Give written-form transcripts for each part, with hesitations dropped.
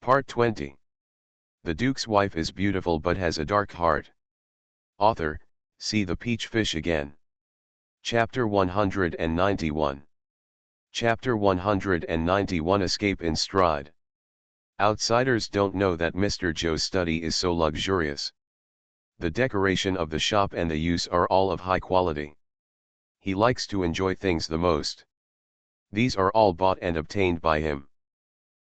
Part 20. The Duke's wife is beautiful but has a dark heart. Author, see the peach fish again. Chapter 191. Chapter 191 Escape in Stride. Outsiders don't know that Mr. Joe's study is so luxurious. The decoration of the shop and the use are all of high quality. He likes to enjoy things the most. These are all bought and obtained by him.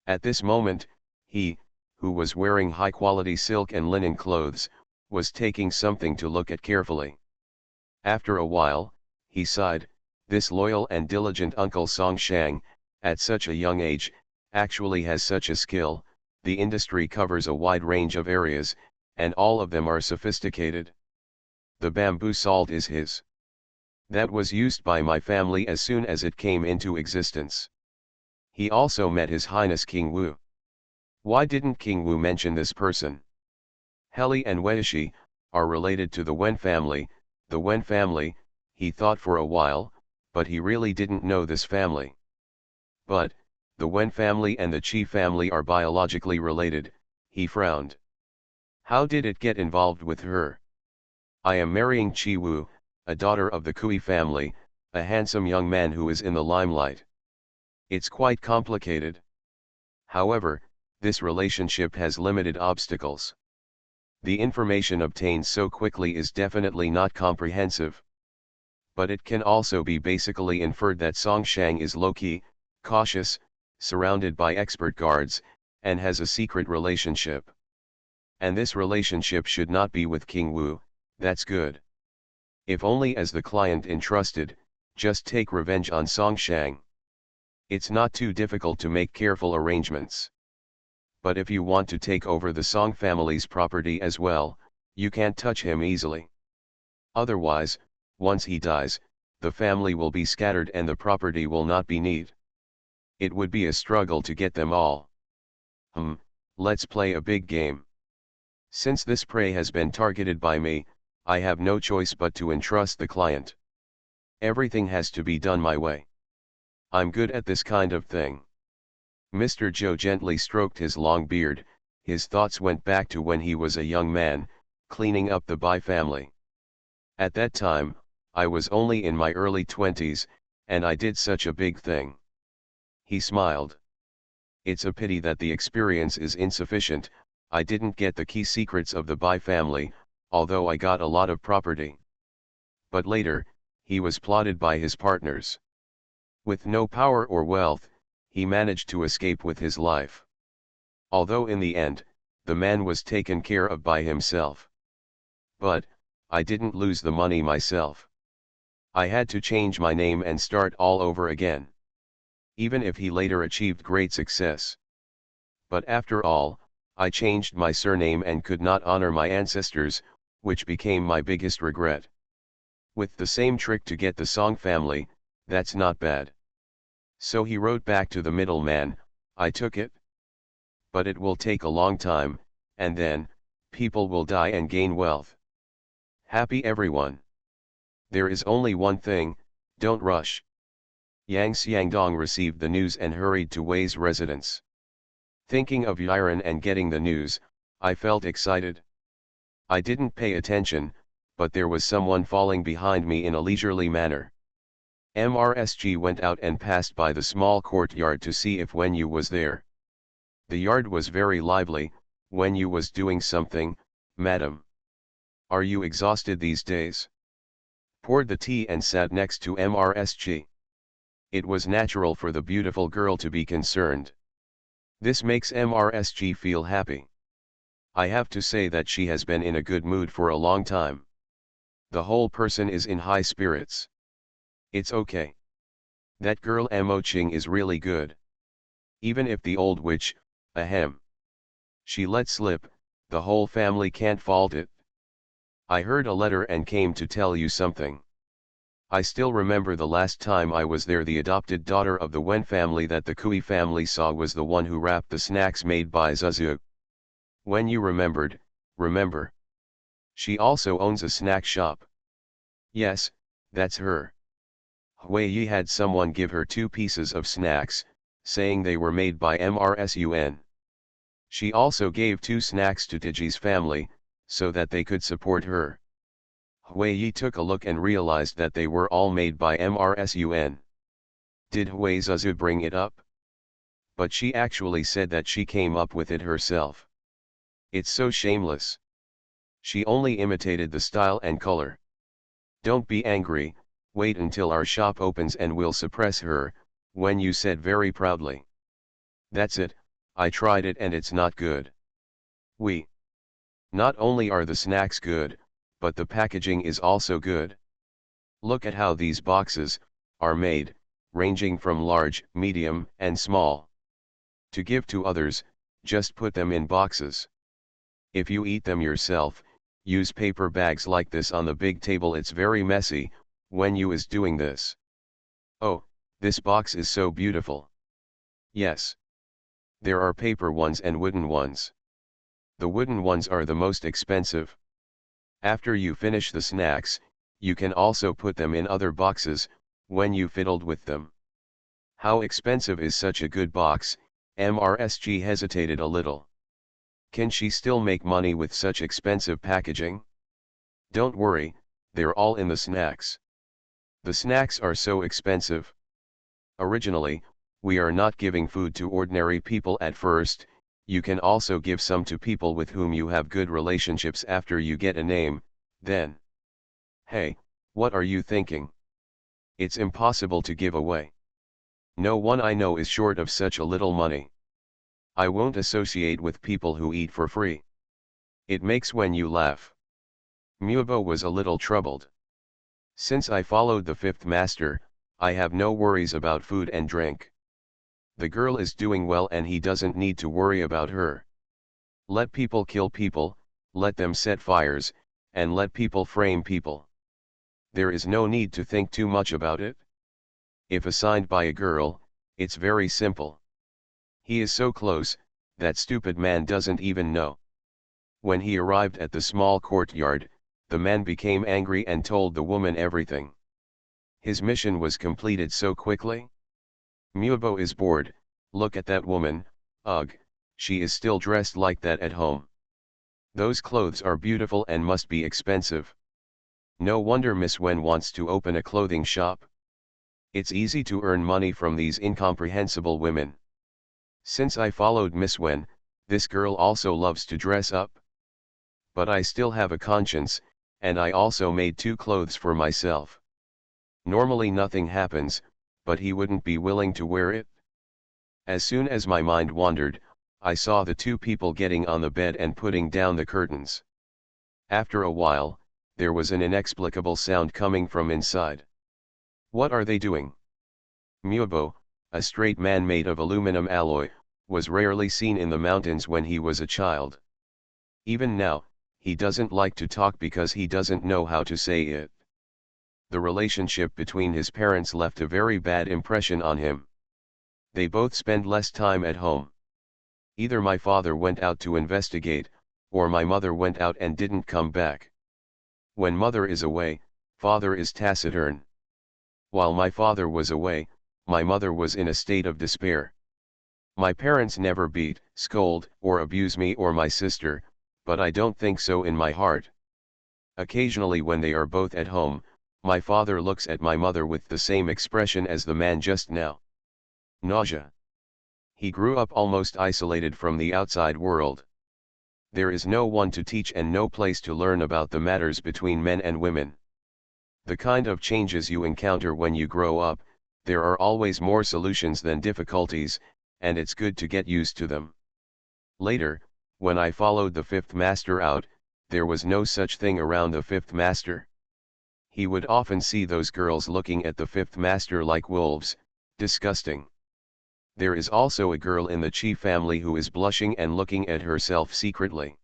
At this moment, he, who was wearing high-quality silk and linen clothes, was taking something to look at carefully. After a while, he sighed, this loyal and diligent Uncle Song Shang, at such a young age, actually has such a skill. The industry covers a wide range of areas, and all of them are sophisticated. The bamboo salt is his. That was used by my family as soon as it came into existence. He also met His Highness King Wu. Why didn't King Wu mention this person? Heli and Weishi are related to the Wen family. The Wen family, he thought for a while, but he really didn't know this family. But, the Wen family and the Qi family are biologically related, he frowned. How did it get involved with her? I am marrying Qi Wu, a daughter of the Kui family, a handsome young man who is in the limelight. It's quite complicated. However, this relationship has limited obstacles. The information obtained so quickly is definitely not comprehensive. But it can also be basically inferred that Song Shang is low-key, cautious, surrounded by expert guards, and has a secret relationship. And this relationship should not be with King Wu. That's good. If only as the client entrusted, just take revenge on Song Shang. It's not too difficult to make careful arrangements. But if you want to take over the Song family's property as well, you can't touch him easily. Otherwise, once he dies, the family will be scattered and the property will not be neat. It would be a struggle to get them all. Let's play a big game. Since this prey has been targeted by me, I have no choice but to entrust the client. Everything has to be done my way. I'm good at this kind of thing. Mr. Joe gently stroked his long beard. His thoughts went back to when he was a young man, cleaning up the Bai family. At that time, I was only in my early 20s, and I did such a big thing. He smiled. It's a pity that the experience is insufficient. I didn't get the key secrets of the Bai family, although I got a lot of property. But later, he was plotted by his partners. With no power or wealth, he managed to escape with his life. Although in the end, the man was taken care of by himself. But, I didn't lose the money myself. I had to change my name and start all over again. Even if he later achieved great success. But after all, I changed my surname and could not honor my ancestors, which became my biggest regret. With the same trick to get the Song family, that's not bad. So he wrote back to the middleman, I took it. But it will take a long time, and then, people will die and gain wealth. Happy everyone. There is only one thing, don't rush. Yang Xiangdong received the news and hurried to Wei's residence. Thinking of Yiren and getting the news, I felt excited. I didn't pay attention, but there was someone falling behind me in a leisurely manner. MRSG went out and passed by the small courtyard to see if Wenyu was there. The yard was very lively. Wenyu was doing something, madam. Are you exhausted these days? Poured the tea and sat next to MRSG. It was natural for the beautiful girl to be concerned. This makes MRSG feel happy. I have to say that she has been in a good mood for a long time. The whole person is in high spirits. It's okay. That girl Mo Ching is really good. Even if the old witch, ahem. She let slip, the whole family can't fault it. I heard a letter and came to tell you something. I still remember the last time I was there, the adopted daughter of the Wen family that the Kui family saw was the one who wrapped the snacks made by Zuzu. When you remembered, remember. She also owns a snack shop. Yes, that's her. Hui Yi had someone give her 2 pieces of snacks, saying they were made by MRSUN. She also gave 2 snacks to Diji's family, so that they could support her. Huiyi took a look and realized that they were all made by MRSUN. Did Huizuzu bring it up? But she actually said that she came up with it herself. It's so shameless. She only imitated the style and color. Don't be angry, wait until our shop opens and we'll suppress her, Wen Yu said very proudly. That's it, I tried it and it's not good. Not only are the snacks good, but the packaging is also good. Look at how these boxes are made, ranging from large, medium, and small. To give to others, just put them in boxes. If you eat them yourself, use paper bags like this on the big table. It's very messy, when you is doing this. Oh, this box is so beautiful. Yes. There are paper ones and wooden ones. The wooden ones are the most expensive. After you finish the snacks, you can also put them in other boxes, when you fiddled with them. How expensive is such a good box? MRSG hesitated a little. Can she still make money with such expensive packaging? Don't worry, they're all in the snacks. The snacks are so expensive. Originally, we are not giving food to ordinary people at first. You can also give some to people with whom you have good relationships after you get a name, then. Hey, what are you thinking? It's impossible to give away. No one I know is short of such a little money. I won't associate with people who eat for free. It makes when you laugh. Mubo was a little troubled. Since I followed the fifth master, I have no worries about food and drink. The girl is doing well and he doesn't need to worry about her. Let people kill people, let them set fires, and let people frame people. There is no need to think too much about it. If assigned by a girl, it's very simple. He is so close, that stupid man doesn't even know. When he arrived at the small courtyard, the man became angry and told the woman everything. His mission was completed so quickly. Mubo is bored, look at that woman, ugh, she is still dressed like that at home. Those clothes are beautiful and must be expensive. No wonder Miss Wen wants to open a clothing shop. It's easy to earn money from these incomprehensible women. Since I followed Miss Wen, this girl also loves to dress up. But I still have a conscience, and I also made 2 clothes for myself. Normally nothing happens, but he wouldn't be willing to wear it. As soon as my mind wandered, I saw the 2 people getting on the bed and putting down the curtains. After a while, there was an inexplicable sound coming from inside. What are they doing? Mubo, a straight man made of aluminum alloy, was rarely seen in the mountains when he was a child. Even now, he doesn't like to talk because he doesn't know how to say it. The relationship between his parents left a very bad impression on him. They both spend less time at home. Either my father went out to investigate, or my mother went out and didn't come back. When mother is away, father is taciturn. While my father was away, my mother was in a state of despair. My parents never beat, scold, or abuse me or my sister, but I don't think so in my heart. Occasionally when they are both at home, my father looks at my mother with the same expression as the man just now. Nausea. He grew up almost isolated from the outside world. There is no one to teach and no place to learn about the matters between men and women. The kind of changes you encounter when you grow up, there are always more solutions than difficulties, and it's good to get used to them. Later, when I followed the fifth master out, there was no such thing around the fifth master. He would often see those girls looking at the fifth master like wolves, disgusting. There is also a girl in the Chi family who is blushing and looking at herself secretly.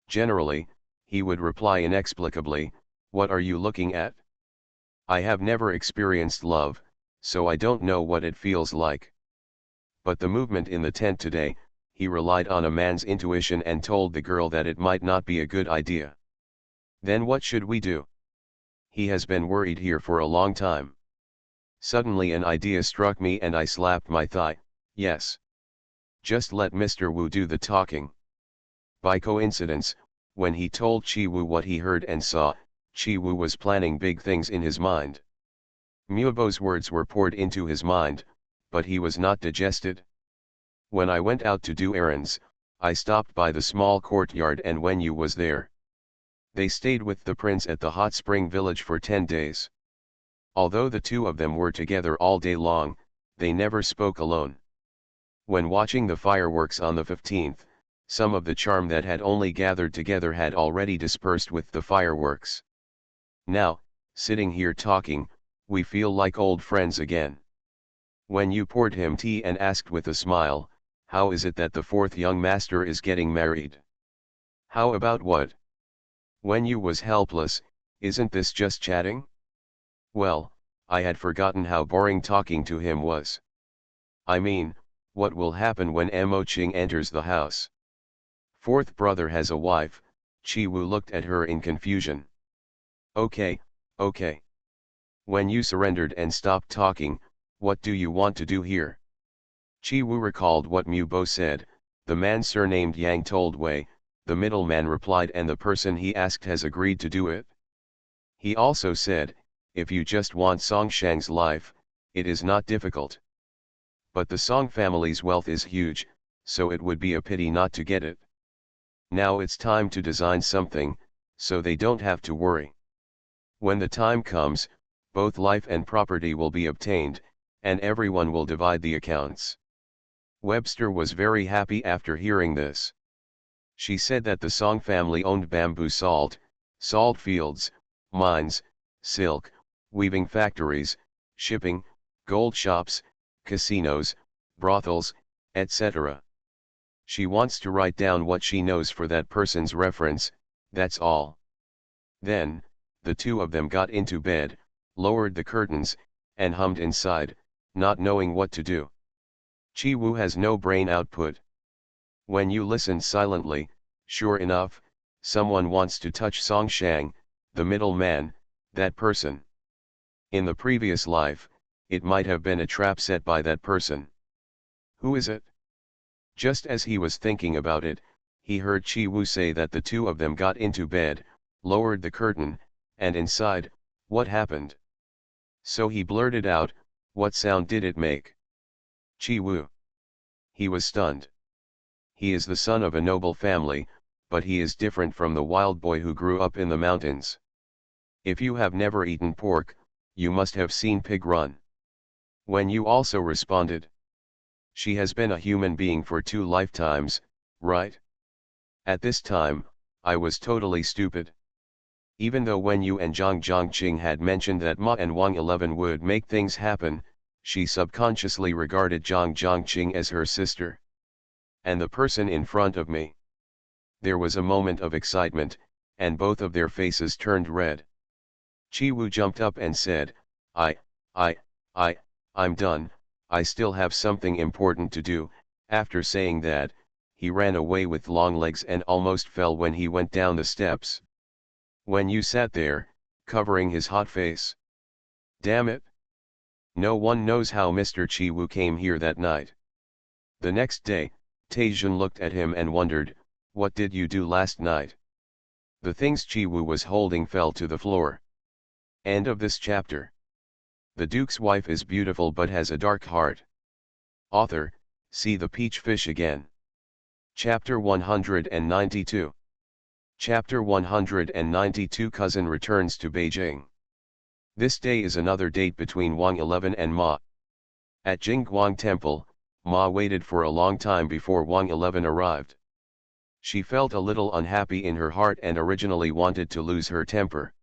Generally, he would reply inexplicably, "What are you looking at?" I have never experienced love, so I don't know what it feels like. But the movement in the tent today, he relied on a man's intuition and told the girl that it might not be a good idea. Then what should we do? He has been worried here for a long time. Suddenly an idea struck me and I slapped my thigh. Yes. Just let Mr. Wu do the talking. By coincidence, when he told Chi Wu what he heard and saw, Chi Wu was planning big things in his mind. Muobo's words were poured into his mind, but he was not digested. When I went out to do errands, I stopped by the small courtyard and Wen Yu was there. They stayed with the prince at the hot spring village for 10 days. Although the two of them were together all day long, they never spoke alone. When watching the fireworks on the 15th, some of the charm that had only gathered together had already dispersed with the fireworks. Now, sitting here talking, we feel like old friends again. When you poured him tea and asked with a smile, how is it that the fourth young master is getting married? How about what? When you was helpless, isn't this just chatting? Well, I had forgotten how boring talking to him was. I mean, what will happen when Mo Qing enters the house? Fourth brother has a wife. Chi Wu looked at her in confusion. Okay, okay. When you surrendered and stopped talking, what do you want to do here? Chi Wu recalled what Mu Bo said. The man surnamed Yang told Wei, the middleman replied, and the person he asked has agreed to do it. He also said, if you just want Song Shang's life, it is not difficult. But the Song family's wealth is huge, so it would be a pity not to get it. Now it's time to design something, so they don't have to worry. When the time comes, both life and property will be obtained, and everyone will divide the accounts. Webster was very happy after hearing this. She said that the Song family owned bamboo salt fields, mines, silk, weaving factories, shipping, gold shops, casinos, brothels, etc. She wants to write down what she knows for that person's reference, that's all. Then, the two of them got into bed, lowered the curtains, and hummed inside, not knowing what to do. Chi Wu has no brain output. When you listen silently, sure enough, someone wants to touch Song Shang, the middleman, that person. In the previous life, it might have been a trap set by that person. Who is it? Just as he was thinking about it, he heard Chi Wu say that the two of them got into bed, lowered the curtain, and inside, what happened? So he blurted out, what sound did it make? Chi Wu. He was stunned. He is the son of a noble family, but he is different from the wild boy who grew up in the mountains. If you have never eaten pork, you must have seen pig run. When you also responded. She has been a human being for 2 lifetimes, right? At this time, I was totally stupid. Even though Wen Yu and Zhang Zhongqing had mentioned that Ma and Wang 11 would make things happen, she subconsciously regarded Zhang Zhongqing as her sister. And the person in front of me. There was a moment of excitement, and both of their faces turned red. Chi Wu jumped up and said, I'm done, I still have something important to do. After saying that, he ran away with long legs and almost fell when he went down the steps. When you sat there, covering his hot face. Damn it! No one knows how Mr. Chi Wu came here that night. The next day, Taijun looked at him and wondered, what did you do last night? The things Chi Wu was holding fell to the floor. End of this chapter. The Duke's wife is beautiful but has a dark heart. Author, see the peach fish again. Chapter 192. Chapter 192. Cousin returns to Beijing. This day is another date between Wang 11 and Ma. At Jingguang Temple, Ma waited for a long time before Wang 11 arrived. She felt a little unhappy in her heart and originally wanted to lose her temper.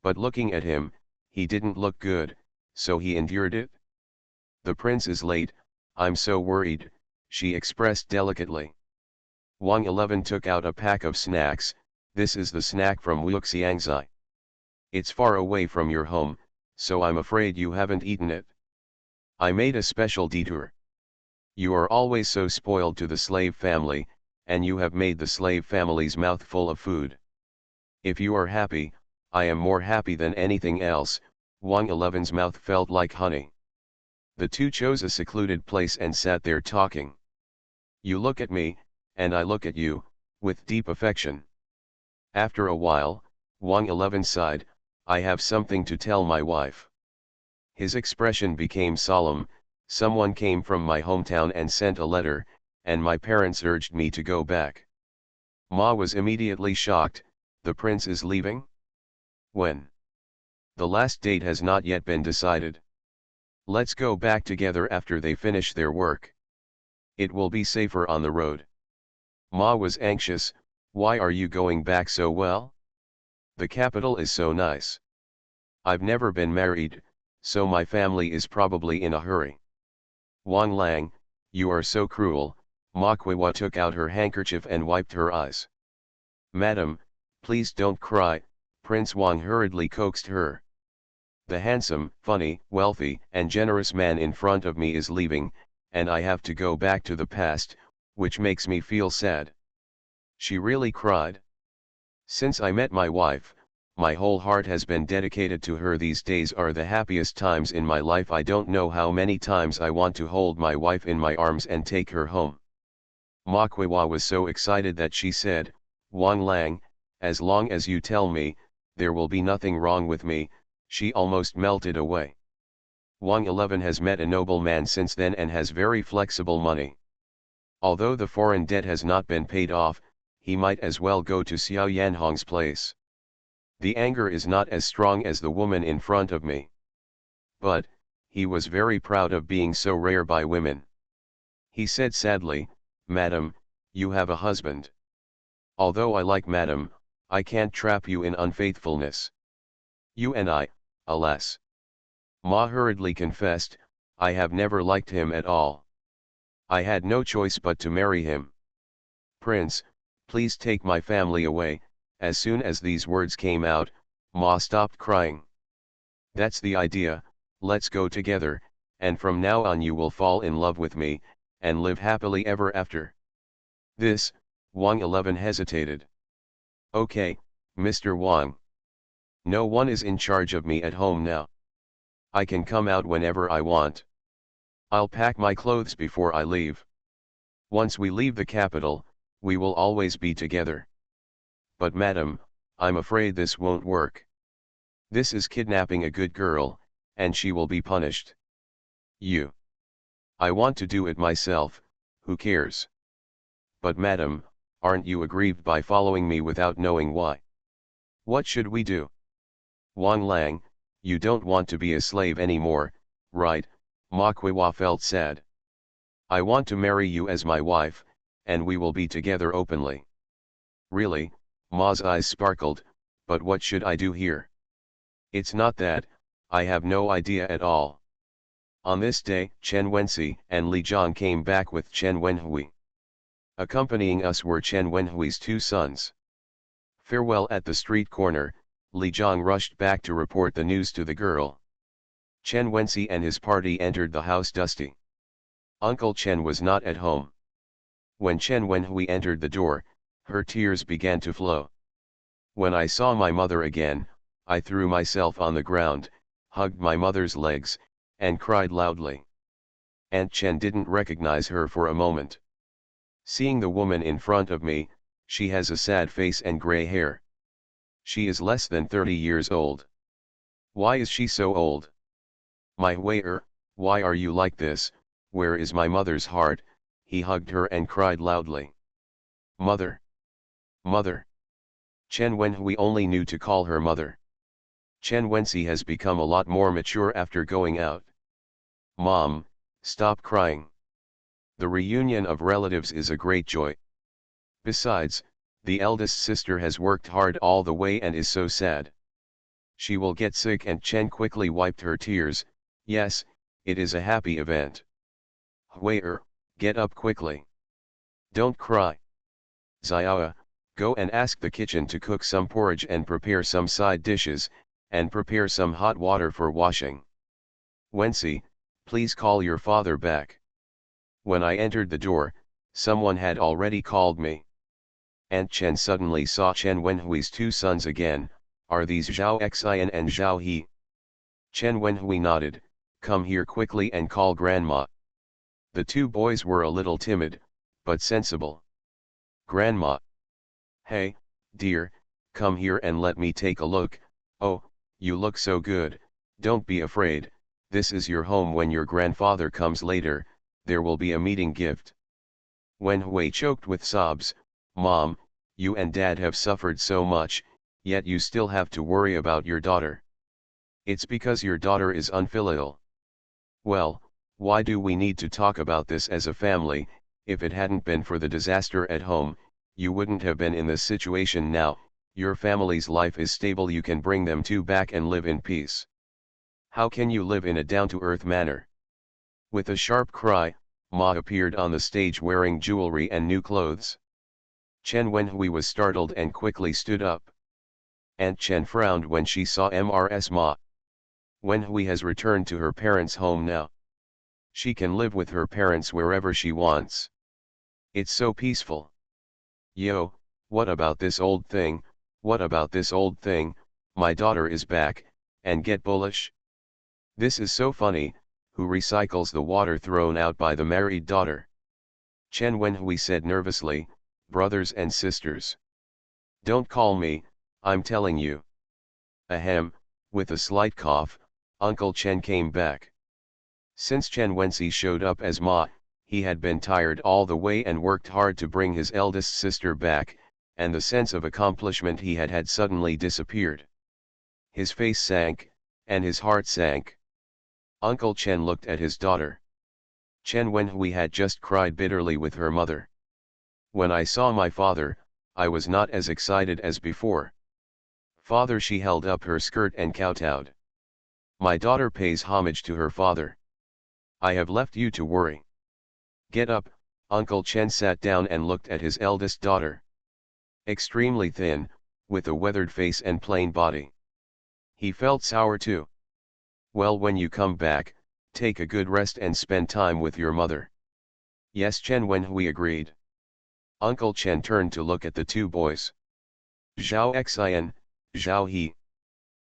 But looking at him, he didn't look good, so he endured it. The prince is late, I'm so worried, she expressed delicately. Wang 11 took out a pack of snacks. This is the snack from Wuxiangzai. It's far away from your home, so I'm afraid you haven't eaten it. I made a special detour. You are always so spoiled to the slave family, and you have made the slave family's mouth full of food. If you are happy, I am more happy than anything else. Wang 11's mouth felt like honey. The two chose a secluded place and sat there talking. You look at me, and I look at you, with deep affection. After a while, Wang 11 sighed, I have something to tell my wife. His expression became solemn. Someone came from my hometown and sent a letter, and my parents urged me to go back. Ma was immediately shocked. The prince is leaving? When? The last date has not yet been decided. Let's go back together after they finish their work. It will be safer on the road. Ma was anxious. Why are you going back so well? The capital is so nice. I've never been married, so my family is probably in a hurry. Wang Lang, you are so cruel. Ma Kuiwa took out her handkerchief and wiped her eyes. Madam, please don't cry, Prince Wang hurriedly coaxed her. The handsome, funny, wealthy, and generous man in front of me is leaving, and I have to go back to the past, which makes me feel sad. She really cried. Since I met my wife, my whole heart has been dedicated to her. These days are the happiest times in my life. I don't know how many times I want to hold my wife in my arms and take her home. Ma Kuiwa was so excited that she said, Wang Lang, as long as you tell me, there will be nothing wrong with me. She almost melted away. Wang 11 has met a noble man since then and has very flexible money. Although the foreign debt has not been paid off, he might as well go to Xiao Yanhong's place. The anger is not as strong as the woman in front of me. But, he was very proud of being so rare by women. He said sadly, Madam, you have a husband. Although I like Madam, I can't trap you in unfaithfulness. You and I, alas. Ma hurriedly confessed, I have never liked him at all. I had no choice but to marry him. Prince, please take my family away. As soon as these words came out, Ma stopped crying. That's the idea, let's go together, and from now on you will fall in love with me, and live happily ever after. This, Wang 11 hesitated. Okay, Mr. Wang. No one is in charge of me at home now. I can come out whenever I want. I'll pack my clothes before I leave. Once we leave the capital, we will always be together. But madam, I'm afraid this won't work. This is kidnapping a good girl, and she will be punished. You. I want to do it myself, who cares? But madam, aren't you aggrieved by following me without knowing why? What should we do? Wang Lang, you don't want to be a slave anymore, right? Ma Kuiwa felt sad. I want to marry you as my wife, and we will be together openly. Really? Ma's eyes sparkled, but what should I do here? It's not that, I have no idea at all. On this day, Chen Wenxi and Li Zhang came back with Chen Wenhui. Accompanying us were Chen Wenhui's two sons. Farewell at the street corner, Li Zhang rushed back to report the news to the girl. Chen Wenxi and his party entered the house dusty. Uncle Chen was not at home. When Chen Wenhui entered the door, her tears began to flow. When I saw my mother again, I threw myself on the ground, hugged my mother's legs, and cried loudly. Aunt Chen didn't recognize her for a moment. Seeing the woman in front of me, she has a sad face and gray hair. She is less than 30 years old. Why is she so old? My Hui'er, why are you like this? Where is my mother's heart? He hugged her and cried loudly. Mother! Mother! Chen Wenhui only knew to call her mother. Chen Wenxi has become a lot more mature after going out. Mom, stop crying. The reunion of relatives is a great joy. Besides, the eldest sister has worked hard all the way and is so sad. She will get sick, and Chen quickly wiped her tears. Yes, it is a happy event. Hui'er, get up quickly. Don't cry. Xiaoa, go and ask the kitchen to cook some porridge and prepare some side dishes, and prepare some hot water for washing. Wenxi, please call your father back. When I entered the door, someone had already called me. Aunt Chen suddenly saw Chen Wenhui's two sons again. Are these Zhao Xian and Zhao He? Chen Wenhui nodded. Come here quickly and call grandma. The two boys were a little timid, but sensible. Grandma. Hey, dear, come here and let me take a look. Oh, you look so good, don't be afraid, this is your home. When your grandfather comes later, there will be a meeting gift. Wen Hui choked with sobs. Mom, you and Dad have suffered so much, yet you still have to worry about your daughter. It's because your daughter is unfilial. Well, why do we need to talk about this as a family? If it hadn't been for the disaster at home, you wouldn't have been in this situation now. Your family's life is stable, you can bring them two back and live in peace. How can you live in a down-to-earth manner? With a sharp cry, Ma appeared on the stage wearing jewelry and new clothes. Chen Wenhui was startled and quickly stood up. Aunt Chen frowned when she saw Mrs. Ma. Wenhui has returned to her parents' home now. She can live with her parents wherever she wants. It's so peaceful. Yo, what about this old thing? What about this old thing? My daughter is back, and get bullish? This is so funny. Who recycles the water thrown out by the married daughter? Chen Wenhui said nervously, brothers and sisters. Don't call me, I'm telling you. Ahem, with a slight cough, Uncle Chen came back. Since Chen Wenxi showed up as Ma, he had been tired all the way and worked hard to bring his eldest sister back, and the sense of accomplishment he had had suddenly disappeared. His face sank, and his heart sank. Uncle Chen looked at his daughter. Chen Wenhui had just cried bitterly with her mother. When I saw my father, I was not as excited as before. Father, she held up her skirt and kowtowed. My daughter pays homage to her father. I have left you to worry. Get up. Uncle Chen sat down and looked at his eldest daughter. Extremely thin, with a weathered face and plain body. He felt sour too. Well, when you come back, take a good rest and spend time with your mother. Yes, Chen Wenhui agreed. Uncle Chen turned to look at the two boys. Zhao Xian, Zhao He.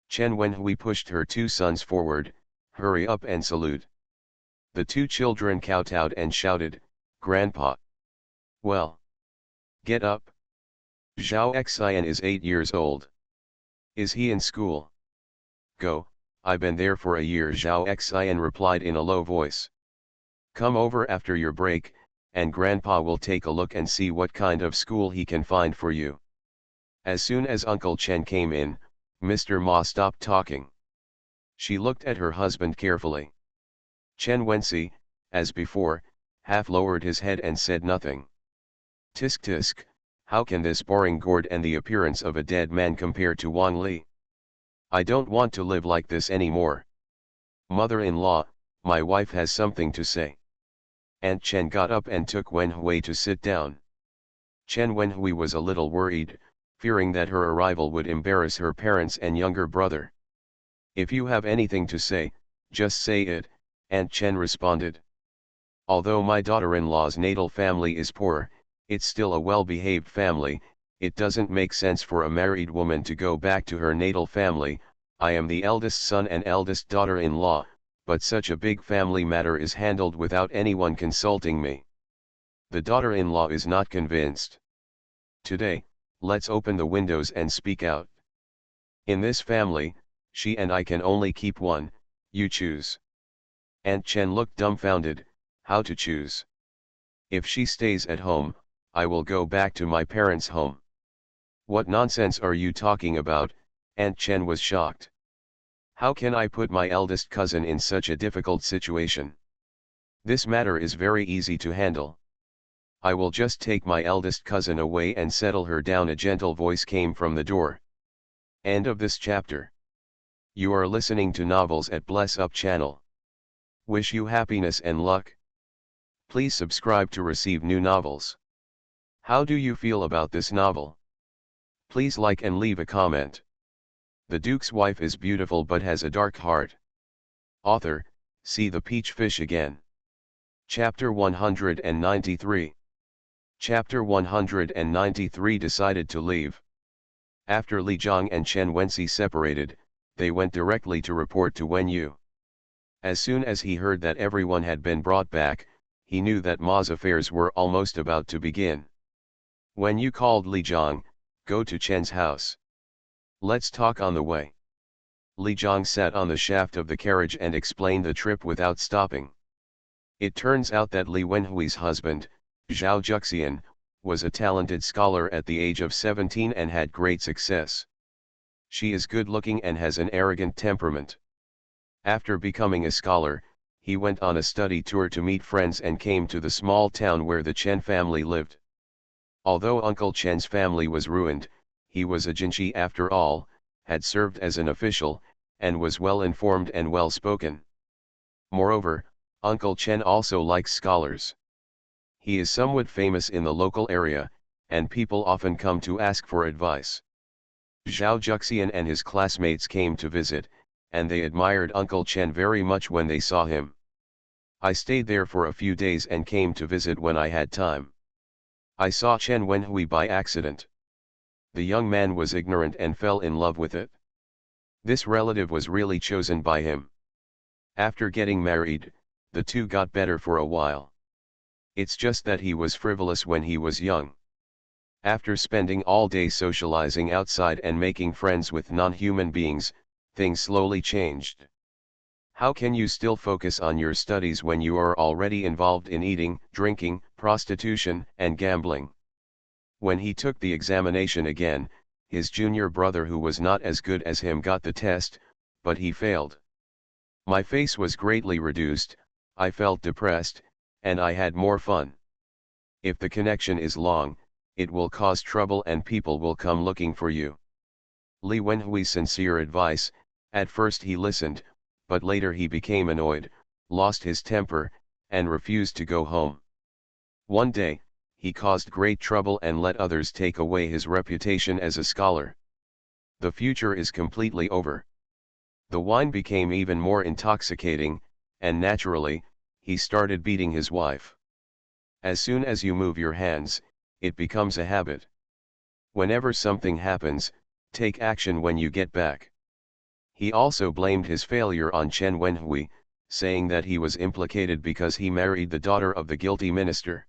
Chen Wenhui pushed her two sons forward. Hurry up and salute. The two children kowtowed and shouted, Grandpa. Well. Get up. Zhao Xian is 8 years old. Is he in school? Go, I've been there for a year, Zhao Xian replied in a low voice. Come over after your break, and Grandpa will take a look and see what kind of school he can find for you. As soon as Uncle Chen came in, Mr. Ma stopped talking. She looked at her husband carefully. Chen Wenxi, as before, half lowered his head and said nothing. Tisk tisk, how can this boring gourd and the appearance of a dead man compare to Wang Li? I don't want to live like this anymore. Mother-in-law, my wife has something to say. Aunt Chen got up and took Wenhui to sit down. Chen Wenhui was a little worried, fearing that her arrival would embarrass her parents and younger brother. If you have anything to say, just say it, Aunt Chen responded. Although my daughter-in-law's natal family is poor, it's still a well-behaved family. It doesn't make sense for a married woman to go back to her natal family. I am the eldest son and eldest daughter-in-law, but such a big family matter is handled without anyone consulting me. The daughter-in-law is not convinced. Today, let's open the windows and speak out. In this family, she and I can only keep one, you choose. Aunt Chen looked dumbfounded. How to choose? If she stays at home, I will go back to my parents' home. What nonsense are you talking about? Aunt Chen was shocked. How can I put my eldest cousin in such a difficult situation? This matter is very easy to handle. I will just take my eldest cousin away and settle her down. A gentle voice came from the door. End of this chapter. You are listening to Novels at Bless Up channel. Wish you happiness and luck. Please subscribe to receive new novels. How do you feel about this novel? Please like and leave a comment. The Duke's wife is beautiful but has a dark heart. Author, see the peach fish again. Chapter 193. Chapter 193 decided to leave. After Li Zhang and Chen Wenxi separated, they went directly to report to Wen Yu. As soon as he heard that everyone had been brought back, he knew that Ma's affairs were almost about to begin. When you called Li Jiang, go to Chen's house. Let's talk on the way. Li Jiang sat on the shaft of the carriage and explained the trip without stopping. It turns out that Li Wenhui's husband, Zhao Juxian, was a talented scholar at the age of 17 and had great success. She is good-looking and has an arrogant temperament. After becoming a scholar, he went on a study tour to meet friends and came to the small town where the Chen family lived. Although Uncle Chen's family was ruined, he was a Jinshi after all, had served as an official, and was well informed and well spoken. Moreover, Uncle Chen also likes scholars. He is somewhat famous in the local area, and people often come to ask for advice. Zhao Juxian and his classmates came to visit, and they admired Uncle Chen very much when they saw him. I stayed there for a few days and came to visit when I had time. I saw Chen Wenhui by accident. The young man was ignorant and fell in love with it. This relative was really chosen by him. After getting married, the two got better for a while. It's just that he was frivolous when he was young. After spending all day socializing outside and making friends with non-human beings, things slowly changed. How can you still focus on your studies when you are already involved in eating, drinking, prostitution, and gambling? When he took the examination again, his junior brother who was not as good as him got the test, but he failed. My face was greatly reduced, I felt depressed, and I had more fun. If the connection is long, it will cause trouble and people will come looking for you. Li Wenhui's sincere advice, at first he listened, but later he became annoyed, lost his temper, and refused to go home. One day, he caused great trouble and let others take away his reputation as a scholar. The future is completely over. The wine became even more intoxicating, and naturally, he started beating his wife. As soon as you move your hands, it becomes a habit. Whenever something happens, take action when you get back. He also blamed his failure on Chen Wenhui, saying that he was implicated because he married the daughter of the guilty minister.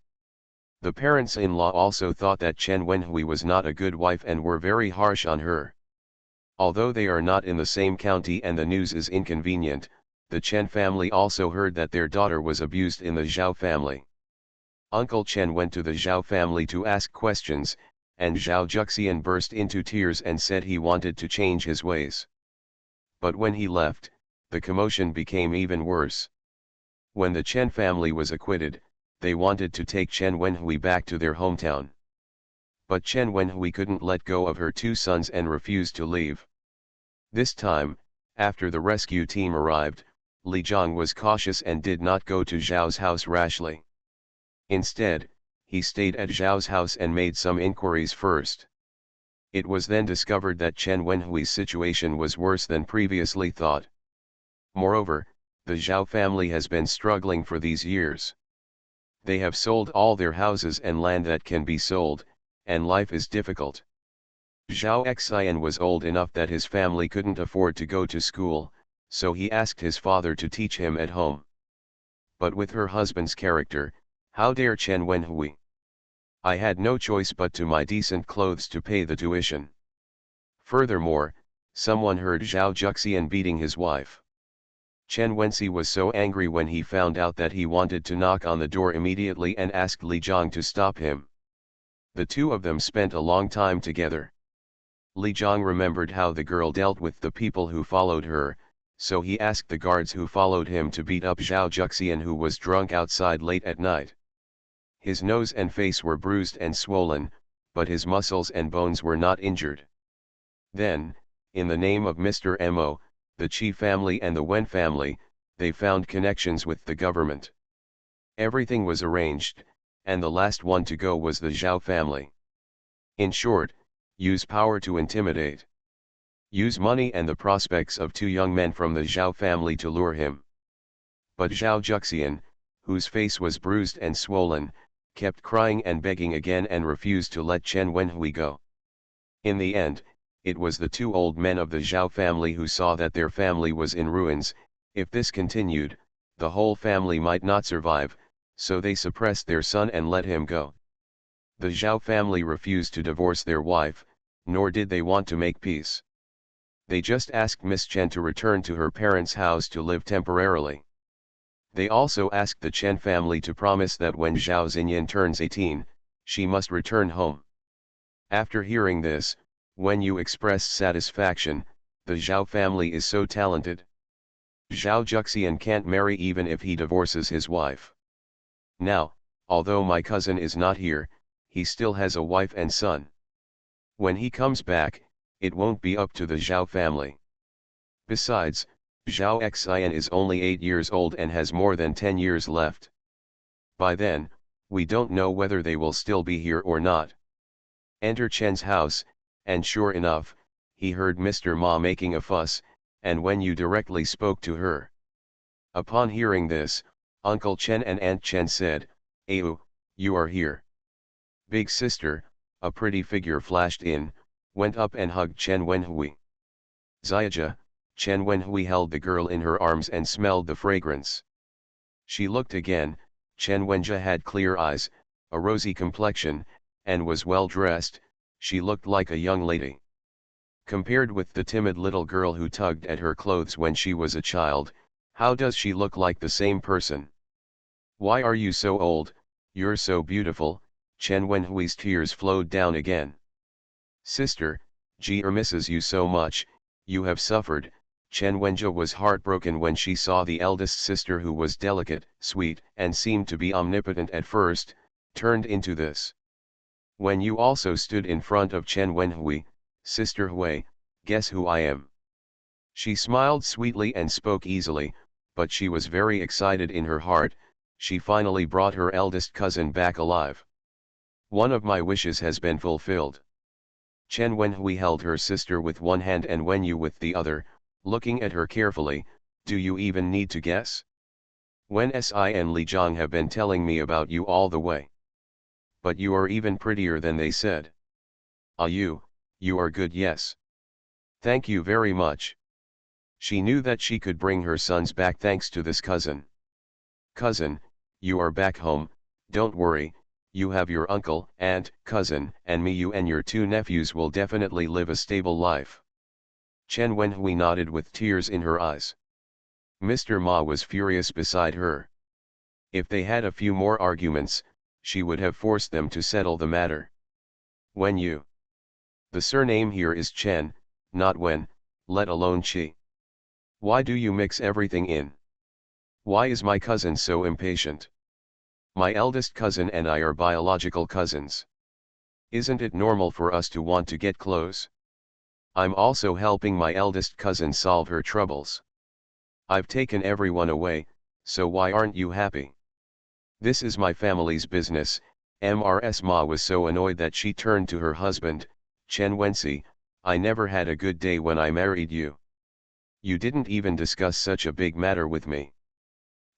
The parents-in-law also thought that Chen Wenhui was not a good wife and were very harsh on her. Although they are not in the same county and the news is inconvenient, the Chen family also heard that their daughter was abused in the Zhao family. Uncle Chen went to the Zhao family to ask questions, and Zhao Juxian burst into tears and said he wanted to change his ways. But when he left, the commotion became even worse. When the Chen family was acquitted, they wanted to take Chen Wenhui back to their hometown. But Chen Wenhui couldn't let go of her two sons and refused to leave. This time, after the rescue team arrived, Li Jiang was cautious and did not go to Zhao's house rashly. Instead, he stayed at Zhao's house and made some inquiries first. It was then discovered that Chen Wenhui's situation was worse than previously thought. Moreover, the Zhao family has been struggling for these years. They have sold all their houses and land that can be sold, and life is difficult. Zhao Xian was old enough that his family couldn't afford to go to school, so he asked his father to teach him at home. But with her husband's character, how dare Chen Wenhui? I had no choice but to my decent clothes to pay the tuition. Furthermore, someone heard Zhao Juxian beating his wife. Chen Wenxi was so angry when he found out that he wanted to knock on the door immediately and asked Li Jiang to stop him. The two of them spent a long time together. Li Jiang remembered how the girl dealt with the people who followed her, so he asked the guards who followed him to beat up Zhao Juxian who was drunk outside late at night. His nose and face were bruised and swollen, but his muscles and bones were not injured. Then, in the name of Mr. Mo, the Qi family and the Wen family, they found connections with the government. Everything was arranged, and the last one to go was the Zhao family. In short, use power to intimidate. Use money and the prospects of two young men from the Zhao family to lure him. But Zhao Juxian, whose face was bruised and swollen, kept crying and begging again and refused to let Chen Wenhui go. In the end, it was the two old men of the Zhao family who saw that their family was in ruins. If this continued, the whole family might not survive, so they suppressed their son and let him go. The Zhao family refused to divorce their wife, nor did they want to make peace. They just asked Miss Chen to return to her parents' house to live temporarily. They also asked the Chen family to promise that when Zhao Xinyan turns 18, she must return home. After hearing this, Wen Yu expressed satisfaction. The Zhao family is so talented. Zhao Juxian can't marry even if he divorces his wife. Now, although my cousin is not here, he still has a wife and son. When he comes back, it won't be up to the Zhao family. Besides, Zhao Xian is only 8 years old and has more than 10 years left. By then, we don't know whether they will still be here or not. Enter Chen's house, and sure enough, he heard Mr. Ma making a fuss, and Wen Yu directly spoke to her. Upon hearing this, Uncle Chen and Aunt Chen said, "Ayu, you are here." Big sister, a pretty figure flashed in, went up and hugged Chen Wenhui. Ziaja, Chen Wenhui held the girl in her arms and smelled the fragrance. She looked again. Chen Wenjia had clear eyes, a rosy complexion, and was well dressed. She looked like a young lady. Compared with the timid little girl who tugged at her clothes when she was a child, how does she look like the same person? "Why are you so old? You're so beautiful." Chen Wenhui's tears flowed down again. "Sister, Ji misses you so much. You have suffered." Chen Wenjia was heartbroken when she saw the eldest sister, who was delicate, sweet, and seemed to be omnipotent at first, turned into this. When you also stood in front of Chen Wenhui, "Sister Hui, guess who I am?" She smiled sweetly and spoke easily, but she was very excited in her heart. She finally brought her eldest cousin back alive. "One of my wishes has been fulfilled." Chen Wenhui held her sister with one hand and Wen Yu with the other, looking at her carefully. "Do you even need to guess? Wen Si and Li Zhang have been telling me about you all the way. But you are even prettier than they said." "Ah, you are good, yes. Thank you very much." She knew that she could bring her sons back thanks to this cousin. "Cousin, you are back home, don't worry, you have your uncle, aunt, cousin, and me. You and your 2 nephews will definitely live a stable life." Chen Wenhui nodded with tears in her eyes. Mr. Ma was furious beside her. If they had a few more arguments, she would have forced them to settle the matter. "Wen Yu. The surname here is Chen, not Wen, let alone Chi. Why do you mix everything in? Why is my cousin so impatient? My eldest cousin and I are biological cousins. Isn't it normal for us to want to get close? I'm also helping my eldest cousin solve her troubles. I've taken everyone away, so why aren't you happy? This is my family's business." Mrs. Ma was so annoyed that she turned to her husband, Chen Wenxi. "I never had a good day when I married you. You didn't even discuss such a big matter with me.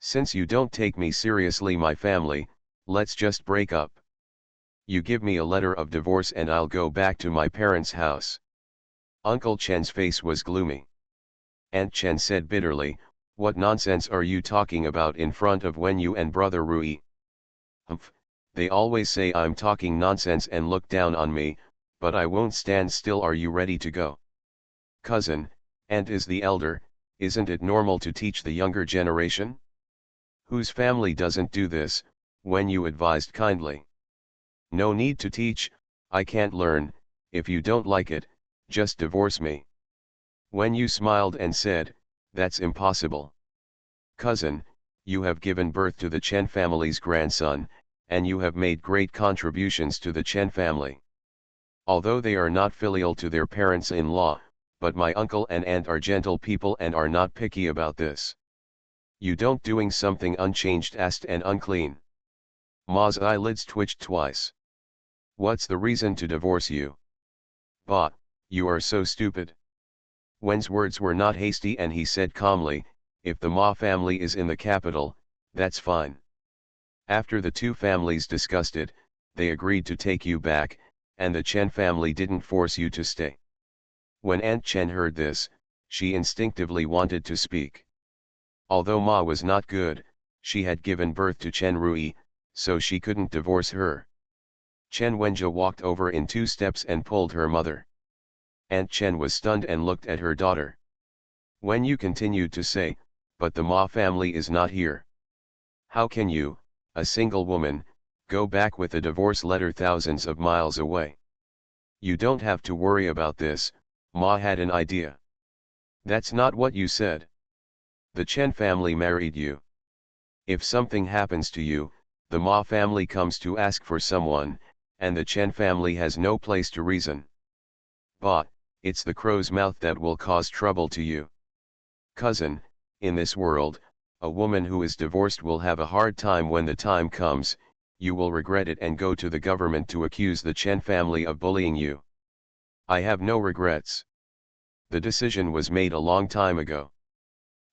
Since you don't take me seriously, my family, let's just break up. You give me a letter of divorce and I'll go back to my parents' house." Uncle Chen's face was gloomy. Aunt Chen said bitterly, "What nonsense are you talking about in front of Wen Yu and brother Rui?" "Humph, they always say I'm talking nonsense and look down on me, but I won't stand still. Are you ready to go?" "Cousin, Aunt is the elder, isn't it normal to teach the younger generation?" "Whose family doesn't do this?" Wen Yu advised kindly. "No need to teach, I can't learn. If you don't like it, just divorce me." Wen Yu smiled and said, "That's impossible. Cousin, you have given birth to the Chen family's grandson, and you have made great contributions to the Chen family. Although they are not filial to their parents-in-law, but my uncle and aunt are gentle people and are not picky about this. You don't doing something unchanged, asked and unclean." Ma's eyelids twitched twice. "What's the reason to divorce you?" "Bah, you are so stupid." Wen's words were not hasty and he said calmly, "If the Ma family is in the capital, that's fine. After the 2 families discussed it, they agreed to take you back, and the Chen family didn't force you to stay." When Aunt Chen heard this, she instinctively wanted to speak. Although Ma was not good, she had given birth to Chen Rui, so she couldn't divorce her. Chen Wenjie walked over in 2 steps and pulled her mother. Aunt Chen was stunned and looked at her daughter. Wen Yu continued to say, but the Ma family is not here. How can you, a single woman, go back with a divorce letter thousands of miles away? You don't have to worry about this, Ma had an idea. That's not what you said. The Chen family married you. If something happens to you, the Ma family comes to ask for someone, and the Chen family has no place to reason. But, it's the crow's mouth that will cause trouble to you. Cousin, in this world, a woman who is divorced will have a hard time when the time comes, you will regret it and go to the government to accuse the Chen family of bullying you. I have no regrets. The decision was made a long time ago.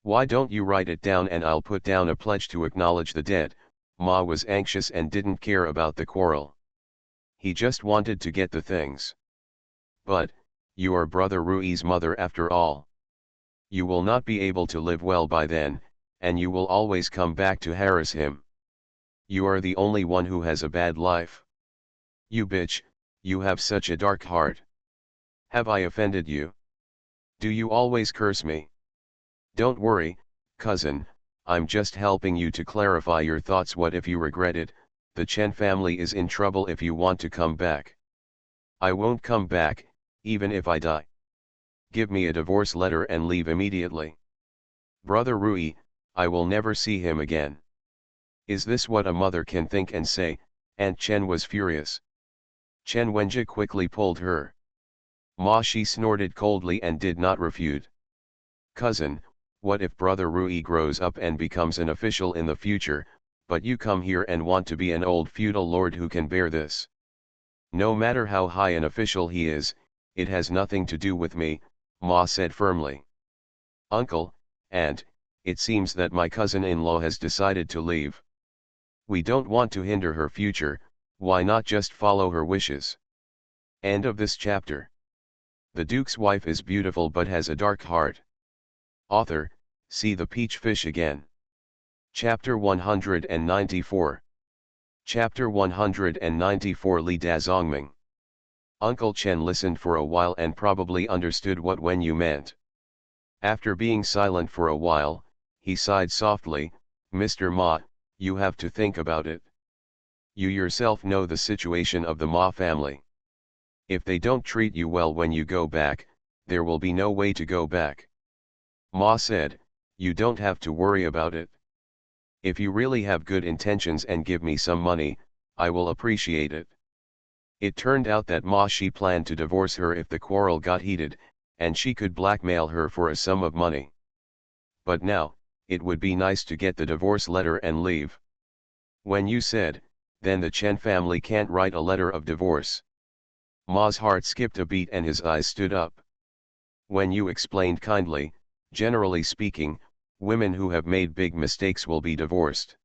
Why don't you write it down and I'll put down a pledge to acknowledge the debt? Ma was anxious and didn't care about the quarrel. He just wanted to get the things. But, you are Brother Rui's mother after all. You will not be able to live well by then, and you will always come back to harass him. You are the only one who has a bad life. You bitch, you have such a dark heart. Have I offended you? Do you always curse me? Don't worry, cousin, I'm just helping you to clarify your thoughts. What if you regret it? The Chen family is in trouble if you want to come back. I won't come back, even if I die. Give me a divorce letter and leave immediately. Brother Rui, I will never see him again. Is this what a mother can think and say? Aunt Chen was furious. Chen Wenjie quickly pulled her. Ma, she snorted coldly and did not refute. Cousin, what if Brother Rui grows up and becomes an official in the future, but you come here and want to be an old feudal lord? Who can bear this? No matter how high an official he is, it has nothing to do with me, Ma said firmly. Uncle, Aunt, it seems that my cousin-in-law has decided to leave. We don't want to hinder her future, why not just follow her wishes? End of this chapter. The Duke's wife is beautiful but has a dark heart. Author, see the peach fish again. Chapter 194. Chapter 194. Li Dazongming. Uncle Chen listened for a while and probably understood what Wen Yu meant. After being silent for a while, he sighed softly, Mr. Ma, you have to think about it. You yourself know the situation of the Ma family. If they don't treat you well when you go back, there will be no way to go back. Ma said, you don't have to worry about it. If you really have good intentions and give me some money, I will appreciate it. It turned out that Ma, she planned to divorce her if the quarrel got heated, and she could blackmail her for a sum of money. But now, it would be nice to get the divorce letter and leave. When you said, then the Chen family can't write a letter of divorce. Ma's heart skipped a beat and his eyes stood up. When you explained kindly, generally speaking, women who have made big mistakes will be divorced.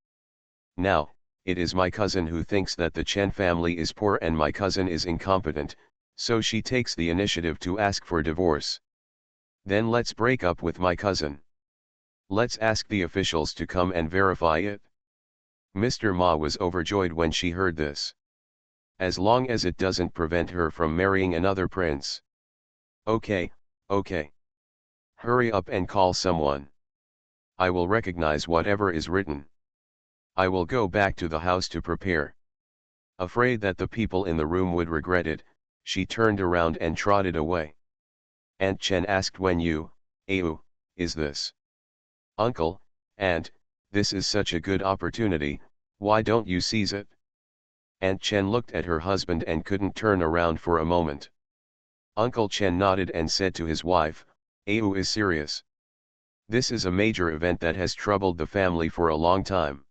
Now, it is my cousin who thinks that the Chen family is poor and my cousin is incompetent, so she takes the initiative to ask for divorce. Then let's break up with my cousin. Let's ask the officials to come and verify it. Mr. Ma was overjoyed when she heard this. As long as it doesn't prevent her from marrying another prince. Okay, okay. Hurry up and call someone. I will recognize whatever is written. I will go back to the house to prepare. Afraid that the people in the room would regret it, she turned around and trotted away. Aunt Chen asked Wen Yu, Ayu, is this? Uncle, Aunt, this is such a good opportunity, why don't you seize it? Aunt Chen looked at her husband and couldn't turn around for a moment. Uncle Chen nodded and said to his wife, Ayu is serious. This is a major event that has troubled the family for a long time.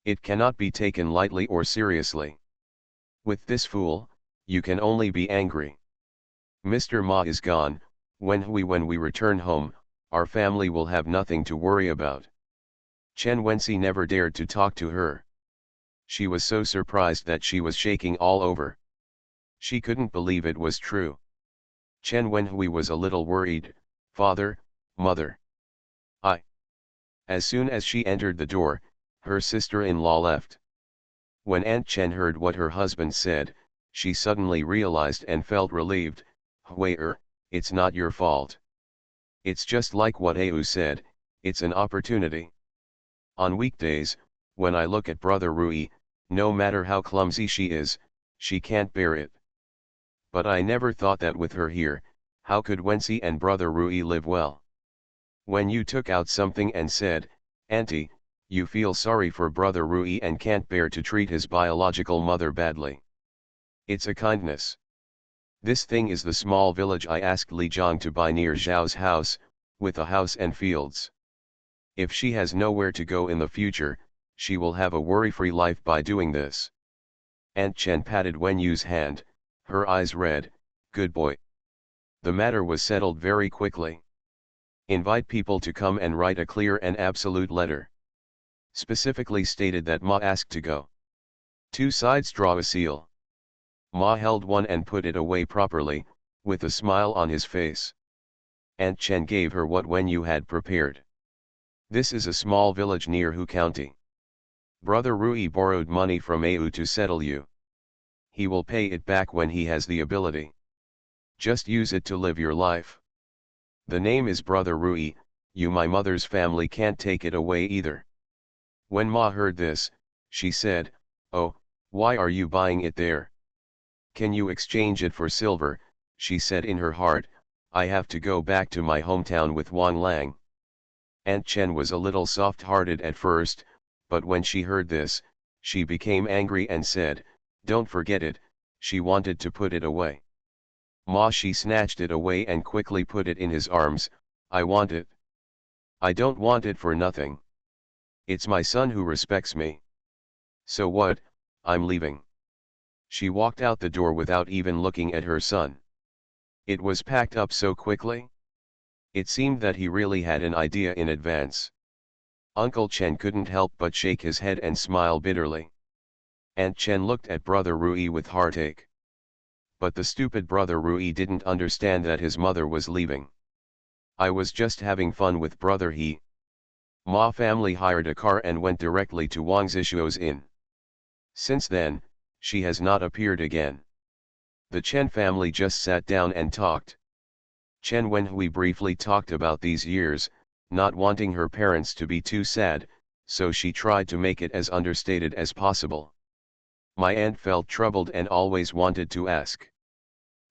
It cannot be taken lightly or seriously. With this fool, you can only be angry. Mr. Ma is gone, when we return home, our family will have nothing to worry about. Chen Wenxi never dared to talk to her. She was so surprised that she was shaking all over. She couldn't believe it was true. Chen Wenhui was a little worried, Father, Mother. As soon as she entered the door, Her sister-in-law left. When Aunt Chen heard what her husband said, she suddenly realized and felt relieved. Hui, it's not your fault. It's just like what Au said, it's an opportunity. On weekdays, when I look at Brother Rui, no matter how clumsy she is, she can't bear it. But I never thought that with her here, how could Wency and Brother Rui live well? When you took out something and said, Auntie, you feel sorry for Brother Rui and can't bear to treat his biological mother badly. It's a kindness. This thing is the small village I asked Li Zhang to buy near Zhao's house, with a house and fields. If she has nowhere to go in the future, she will have a worry-free life by doing this. Aunt Chen patted Wen Yu's hand, her eyes red. Good boy. The matter was settled very quickly. Invite people to come and write a clear and absolute letter. Specifically stated that Ma asked to go. 2 sides draw a seal. Ma held one and put it away properly, with a smile on his face. Aunt Chen gave her what Wen Yu had prepared. This is a small village near Hu County. Brother Rui borrowed money from Au to settle you. He will pay it back when he has the ability. Just use it to live your life. The name is Brother Rui, you my mother's family can't take it away either. When Ma heard this, she said, oh, why are you buying it there? Can you exchange it for silver? She said in her heart, I have to go back to my hometown with Wang Lang. Aunt Chen was a little soft-hearted at first, but when she heard this, she became angry and said, don't forget it. She wanted to put it away. Ma she snatched it away and quickly put it in his arms. I want it. I don't want it for nothing. It's my son who respects me. So what, I'm leaving. She walked out the door without even looking at her son. It was packed up so quickly. It seemed that he really had an idea in advance. Uncle Chen couldn't help but shake his head and smile bitterly. Aunt Chen looked at Brother Rui with heartache. But the stupid Brother Rui didn't understand that his mother was leaving. I was just having fun with Brother He. Ma family hired a car and went directly to Wang Zishuo's inn. Since then, she has not appeared again. The Chen family just sat down and talked. Chen Wenhui briefly talked about these years, not wanting her parents to be too sad, so she tried to make it as understated as possible. My aunt felt troubled and always wanted to ask.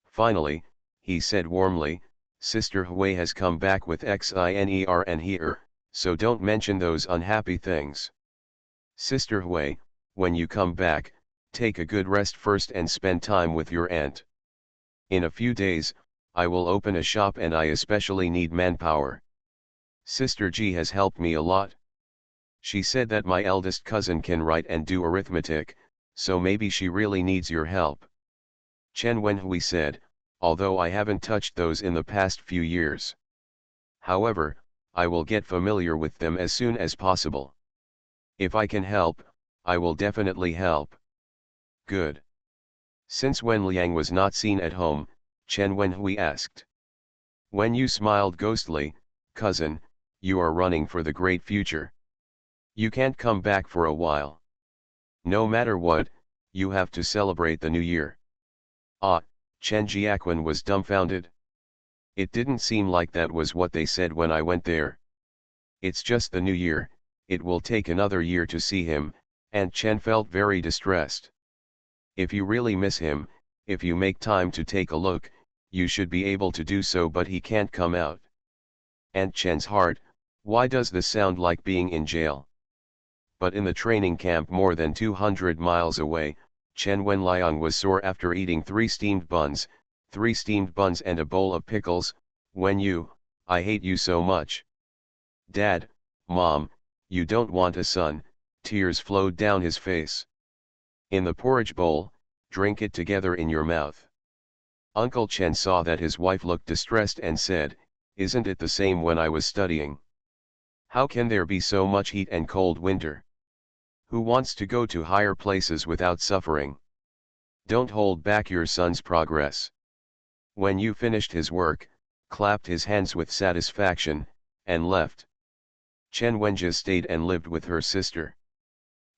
Finally, he said warmly, Sister Hui has come back with Xiner and here, so don't mention those unhappy things. Sister Hui, when you come back, take a good rest first and spend time with your aunt. In a few days, I will open a shop and I especially need manpower. Sister Ji has helped me a lot. She said that my eldest cousin can write and do arithmetic, so maybe she really needs your help. Chen Wenhui said, although I haven't touched those in the past few years. However, I will get familiar with them as soon as possible. If I can help, I will definitely help. Good. Since Wen Liang was not seen at home, Chen Wenhui asked. Wen Yu smiled ghostly, cousin, you are running for the great future. You can't come back for a while. No matter what, you have to celebrate the new year. Ah, Chen Jiaquan was dumbfounded. It didn't seem like that was what they said when I went there. It's just the new year, it will take another year to see him, and Chen felt very distressed. If you really miss him, if you make time to take a look, you should be able to do so, but he can't come out. Aunt Chen's heart, why does this sound like being in jail? But in the training camp more than 200 miles away, Chen Wenliang was sore after eating 3 steamed buns and a bowl of pickles. Wen Yu, I hate you so much. Dad, Mom, you don't want a son, tears flowed down his face. In the porridge bowl, drink it together in your mouth. Uncle Chen saw that his wife looked distressed and said, isn't it the same when I was studying? How can there be so much heat and cold winter? Who wants to go to higher places without suffering? Don't hold back your son's progress. When you finished his work, clapped his hands with satisfaction, and left. Chen Wenjia stayed and lived with her sister.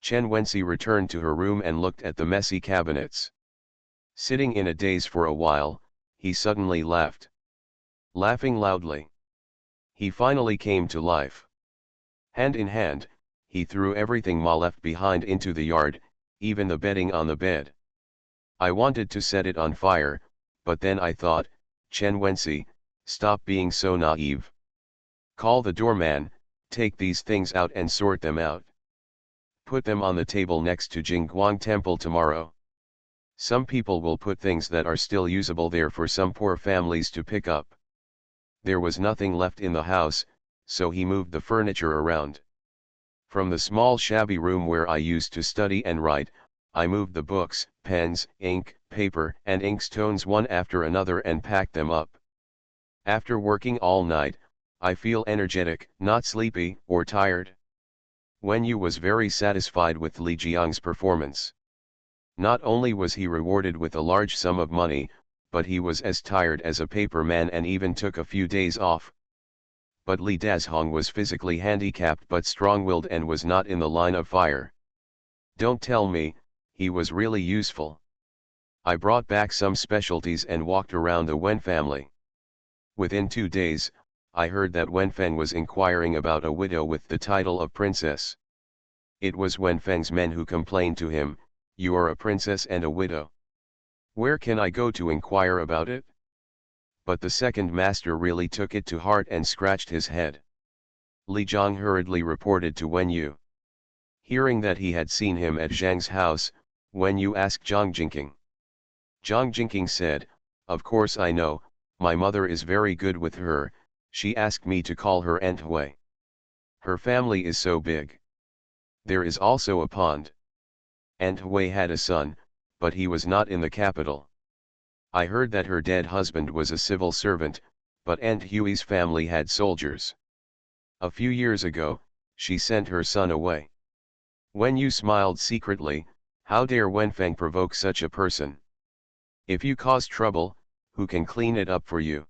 Chen Wenxi returned to her room and looked at the messy cabinets. Sitting in a daze for a while, he suddenly laughed. Laughing loudly. He finally came to life. Hand in hand, he threw everything Ma left behind into the yard, even the bedding on the bed. I wanted to set it on fire, but then I thought, Chen Wenxi, stop being so naive. Call the doorman, take these things out and sort them out. Put them on the table next to Jingguang Temple tomorrow. Some people will put things that are still usable there for some poor families to pick up. There was nothing left in the house, so he moved the furniture around. From the small shabby room where I used to study and write, I moved the books, pens, ink, paper and inkstones one after another and packed them up. After working all night, I feel energetic, not sleepy or tired. Wen Yu was very satisfied with Li Jiang's performance. Not only was he rewarded with a large sum of money, but he was as tired as a paper man and even took a few days off. But Li Dazhong was physically handicapped but strong-willed and was not in the line of fire. Don't tell me, he was really useful. I brought back some specialties and walked around the Wen family. Within 2 days, I heard that Wen Feng was inquiring about a widow with the title of princess. It was Wen Feng's men who complained to him, "You are a princess and a widow. Where can I go to inquire about it?" But the second master really took it to heart and scratched his head. Li Zhang hurriedly reported to Wen Yu. Hearing that he had seen him at Zhang's house, Wen Yu asked Zhang Jingqing. Zhang Jingqing said, "Of course I know, my mother is very good with her, she asked me to call her Aunt Hui. Her family is so big. There is also a pond. Aunt Hui had a son, but he was not in the capital. I heard that her dead husband was a civil servant, but Aunt Hui's family had soldiers. A few years ago, she sent her son away." Wen Yu smiled secretly. How dare Wenfeng provoke such a person? If you cause trouble, who can clean it up for you?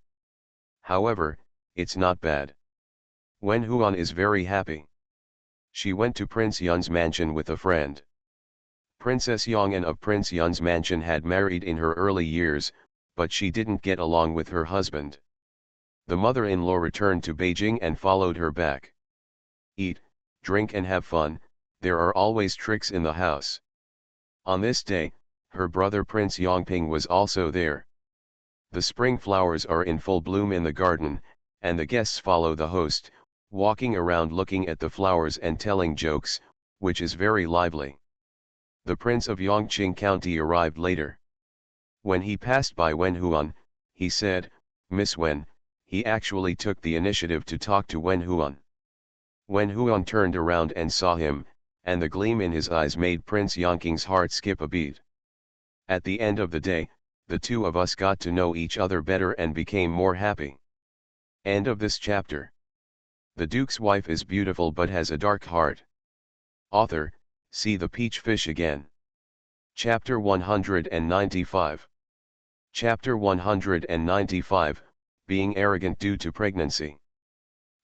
However, it's not bad. Wen Huan is very happy. She went to Prince Yun's mansion with a friend. Princess Yong'an of Prince Yun's mansion had married in her early years, but she didn't get along with her husband. The mother-in-law returned to Beijing and followed her back. Eat, drink and have fun, there are always tricks in the house. On this day, her brother Prince Yongping was also there. The spring flowers are in full bloom in the garden, and the guests follow the host, walking around looking at the flowers and telling jokes, which is very lively. The Prince of Yongqing County arrived later. When he passed by Wen Huan, he said, "Miss Wen." He actually took the initiative to talk to Wen Huan. Wen Huan turned around and saw him, and the gleam in his eyes made Prince Yongqing's heart skip a beat. At the end of the day, the two of us got to know each other better and became more happy. End of this chapter. The Duke's wife is beautiful but has a dark heart. Author, see the peach fish again. Chapter 195. Chapter 195, Being Arrogant Due to Pregnancy.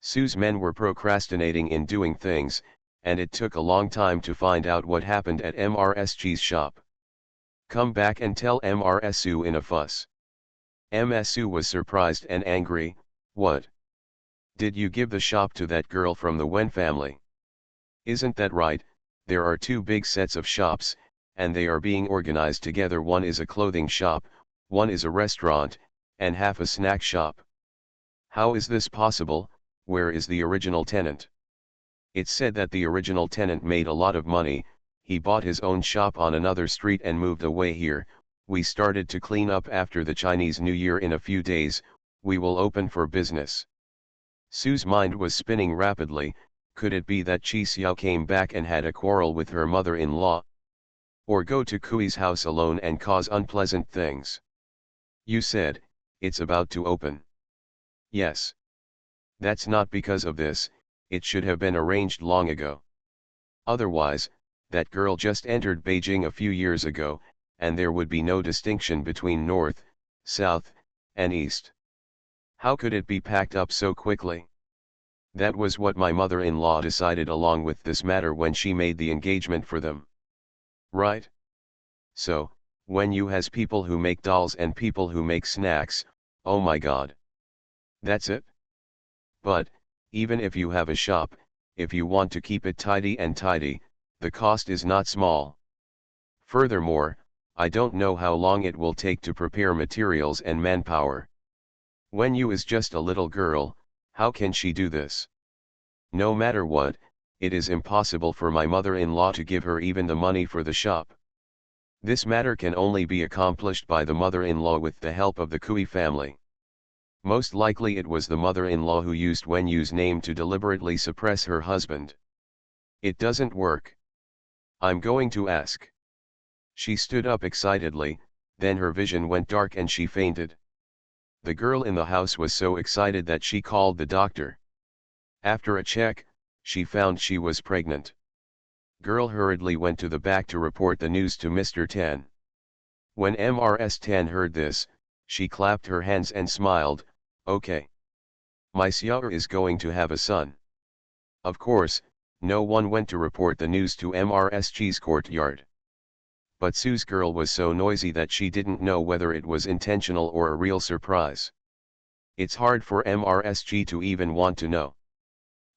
Sue's men were procrastinating in doing things, and it took a long time to find out what happened at MRSG's shop. "Come back and tell MRSU in a fuss." MSU was surprised and angry. "What? Did you give the shop to that girl from the Wen family?" "Isn't that right? There are 2 big sets of shops, and they are being organized together. One is a clothing shop, one is a restaurant, and half a snack shop. How is this possible? Where is the original tenant?" "It's said that the original tenant made a lot of money, he bought his own shop on another street and moved away here. We started to clean up after the Chinese New Year. In a few days, we will open for business." Sue's mind was spinning rapidly. Could it be that Chi Xiao came back and had a quarrel with her mother-in-law? Or go to Kui's house alone and cause unpleasant things? "You said, it's about to open." "Yes. That's not because of this, it should have been arranged long ago. Otherwise, that girl just entered Beijing a few years ago, and there would be no distinction between North, South, and East. How could it be packed up so quickly?" That was what my mother-in-law decided along with this matter when she made the engagement for them. Right? So, when you has people who make dolls and people who make snacks, oh my god. That's it? But, even if you have a shop, if you want to keep it tidy, the cost is not small. Furthermore, I don't know how long it will take to prepare materials and manpower. When you is just a little girl, how can she do this? No matter what, it is impossible for my mother-in-law to give her even the money for the shop. This matter can only be accomplished by the mother-in-law with the help of the Kui family. Most likely it was the mother-in-law who used Wenyu's name to deliberately suppress her husband. It doesn't work. I'm going to ask. She stood up excitedly, then her vision went dark and she fainted. The girl in the house was so excited that she called the doctor. After a check, she found she was pregnant. Girl hurriedly went to the back to report the news to Mr. Tan. When Mrs. Tan heard this, she clapped her hands and smiled, okay. My Xiao is going to have a son. Of course, no one went to report the news to MRSG's courtyard. But Sue's girl was so noisy that she didn't know whether it was intentional or a real surprise. It's hard for MRSG to even want to know.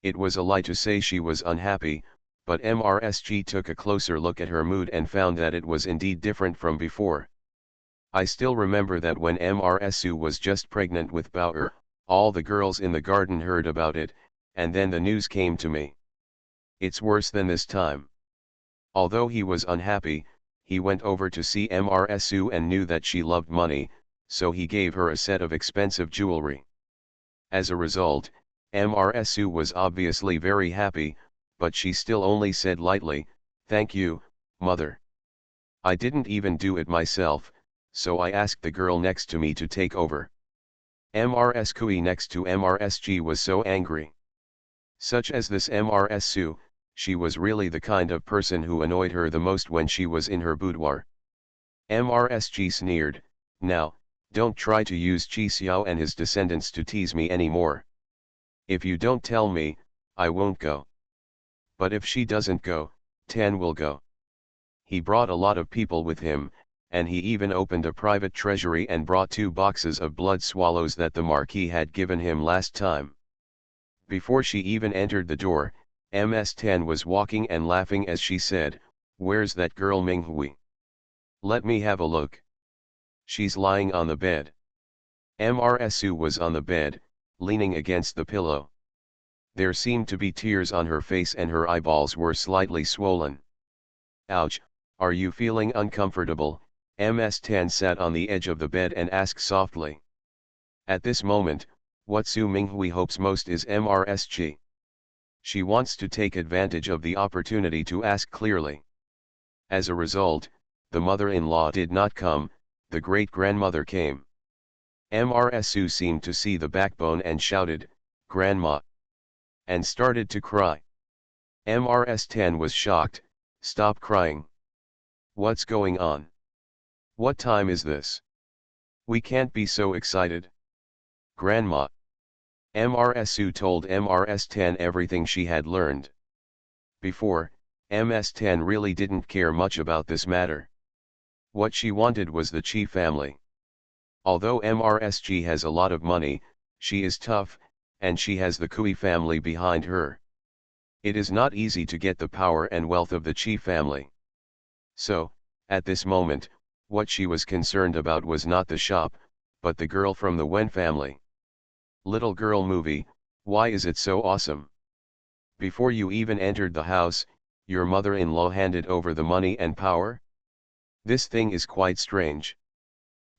It was a lie to say she was unhappy, but MRSG took a closer look at her mood and found that it was indeed different from before. I still remember that when Sue was just pregnant with Bauer, all the girls in the garden heard about it, and then the news came to me. It's worse than this time. Although he was unhappy, he went over to see Sue and knew that she loved money, so he gave her a set of expensive jewelry. As a result, Sue was obviously very happy, but she still only said lightly, "Thank you, mother. I didn't even do it myself, so I asked the girl next to me to take over." Kui next to MRSG was so angry. Such as this Sue, she was really the kind of person who annoyed her the most when she was in her boudoir. MRSG sneered, "Now, don't try to use Chi Xiao and his descendants to tease me anymore. If you don't tell me, I won't go. But if she doesn't go, Tan will go." He brought a lot of people with him, and he even opened a private treasury and brought 2 boxes of blood swallows that the Marquis had given him last time. Before she even entered the door, Ms. Tan was walking and laughing as she said, "Where's that girl Minghui? Let me have a look. She's lying on the bed." Sue was on the bed, leaning against the pillow. There seemed to be tears on her face and her eyeballs were slightly swollen. "Ouch, are you feeling uncomfortable?" Ms. Tan sat on the edge of the bed and asked softly. At this moment, what Su Minghui hopes most is MRSG. She wants to take advantage of the opportunity to ask clearly. As a result, the mother-in-law did not come, the great-grandmother came. Mrsu seemed to see the backbone and shouted, "Grandma!" and started to cry. Mrs. Tan was shocked, "Stop crying. What's going on? What time is this? We can't be so excited." "Grandma." Mrsu told Mrs. Tan everything she had learned. Before, Ms. Tan really didn't care much about this matter. What she wanted was the Chi family. Although MRSG has a lot of money, she is tough, and she has the Kui family behind her. It is not easy to get the power and wealth of the Chi family. So, at this moment, what she was concerned about was not the shop, but the girl from the Wen family. Little girl movie, why is it so awesome? Before you even entered the house, your mother-in-law handed over the money and power? This thing is quite strange.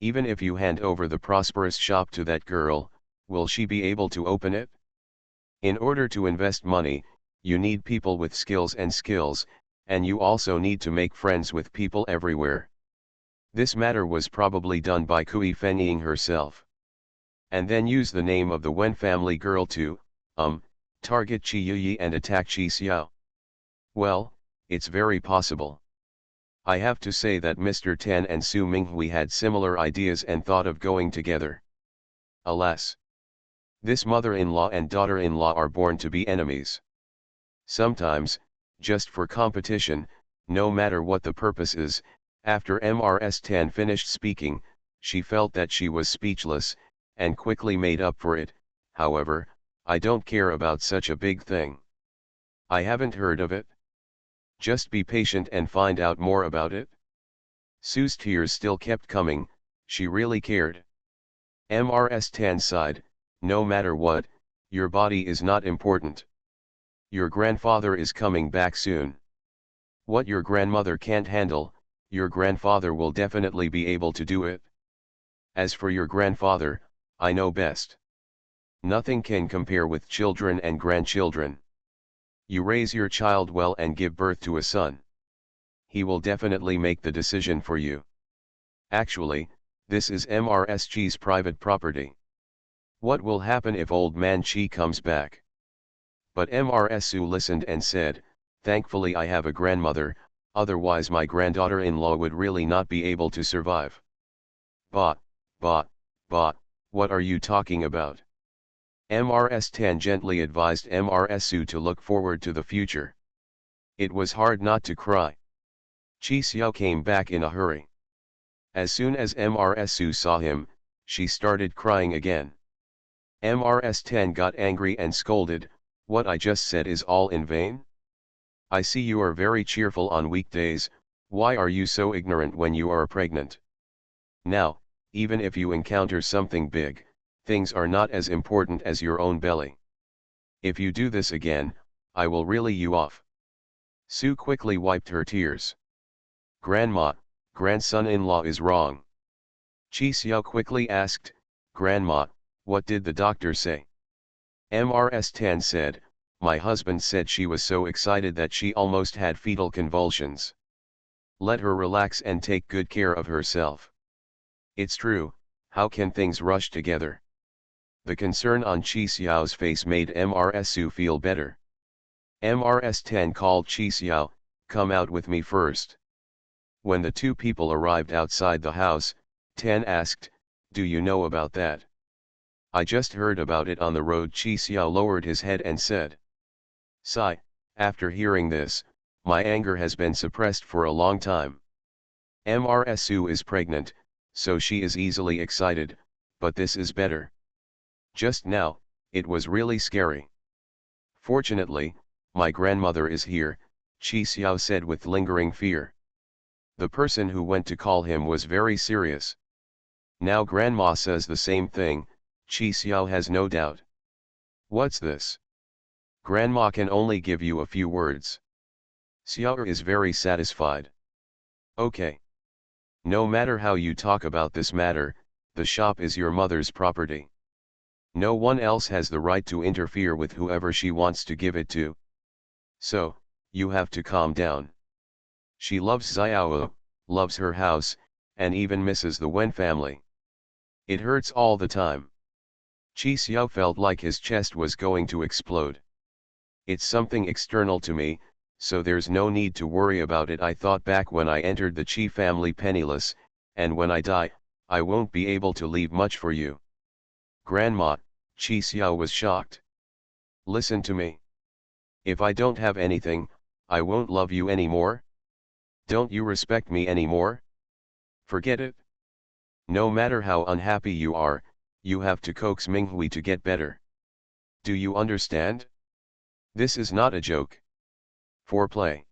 Even if you hand over the prosperous shop to that girl, will she be able to open it? In order to invest money, you need people with skills, and you also need to make friends with people everywhere. This matter was probably done by Kui Fenying herself. And then use the name of the Wen family girl to, target Chi Yuyi and attack Chi Xiao. Well, it's very possible. I have to say that Mr. Tan and Su Minghui had similar ideas and thought of going together. Alas! This mother-in-law and daughter-in-law are born to be enemies. Sometimes, just for competition, no matter what the purpose is. After Mrs. Tan finished speaking, she felt that she was speechless, and quickly made up for it. However, I don't care about such a big thing. I haven't heard of it. Just be patient and find out more about it. Sue's tears still kept coming, she really cared. Mrs. Tan sighed, no matter what, your body is not important. Your grandfather is coming back soon. What your grandmother can't handle, your grandfather will definitely be able to do it. As for your grandfather, I know best. Nothing can compare with children and grandchildren. You raise your child well and give birth to a son. He will definitely make the decision for you. Actually, this is MRSG's private property. What will happen if old man Chi comes back? But MRSU listened and said, thankfully I have a grandmother, otherwise my granddaughter-in-law would really not be able to survive. Bah, what are you talking about? Mrs. Tan gently advised MRSU to look forward to the future. It was hard not to cry. Chi Xiao came back in a hurry. As soon as MRSU saw him, she started crying again. Mrs. Tan got angry and scolded, what I just said is all in vain? I see you are very cheerful on weekdays, why are you so ignorant when you are pregnant? Now, even if you encounter something big, things are not as important as your own belly. If you do this again, I will reel you off. Sue quickly wiped her tears. Grandma, grandson-in-law is wrong. Chi Xiao quickly asked, Grandma, what did the doctor say? Mrs. Tan said, my husband said she was so excited that she almost had fetal convulsions. Let her relax and take good care of herself. It's true, how can things rush together? The concern on Chi Xiao's face made MRSU feel better. Mrs. Tan called Chi Xiao, come out with me first. When the two people arrived outside the house, Tan asked, do you know about that? I just heard about it on the road. Chi Xiao lowered his head and said. Sigh, after hearing this, my anger has been suppressed for a long time. MRSU is pregnant, so she is easily excited, but this is better. Just now, it was really scary. Fortunately, my grandmother is here, Chi Xiao said with lingering fear. The person who went to call him was very serious. Now grandma says the same thing, Chi Xiao has no doubt. What's this? Grandma can only give you a few words. Xiao is very satisfied. Okay. No matter how you talk about this matter, the shop is your mother's property. No one else has the right to interfere with whoever she wants to give it to. So, you have to calm down. She loves Xiao, loves her house, and even misses the Wen family. It hurts all the time. Chi Xiao felt like his chest was going to explode. It's something external to me, so there's no need to worry about it. I thought back when I entered the Chi family penniless, and when I die, I won't be able to leave much for you. Grandma, Chi Xiao was shocked. Listen to me. If I don't have anything, I won't love you anymore. Don't you respect me anymore? Forget it. No matter how unhappy you are, you have to coax Minghui to get better. Do you understand? This is not a joke. Foreplay.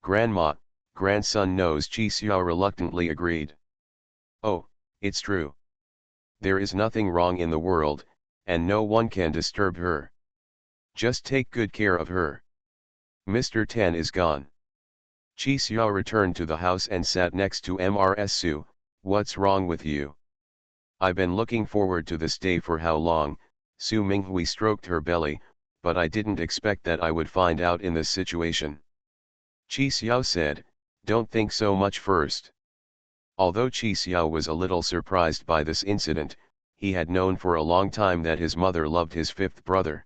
Grandma, grandson knows. Chi Xiao reluctantly agreed. Oh, it's true. There is nothing wrong in the world, and no one can disturb her. Just take good care of her. Mr. Tan is gone. Chi Xiao returned to the house and sat next to MRSU. What's wrong with you? I've been looking forward to this day for how long? Su Minghui stroked her belly, but I didn't expect that I would find out in this situation. Chi Xiao said, don't think so much first. Although Chi Xiao was a little surprised by this incident, he had known for a long time that his mother loved his fifth brother.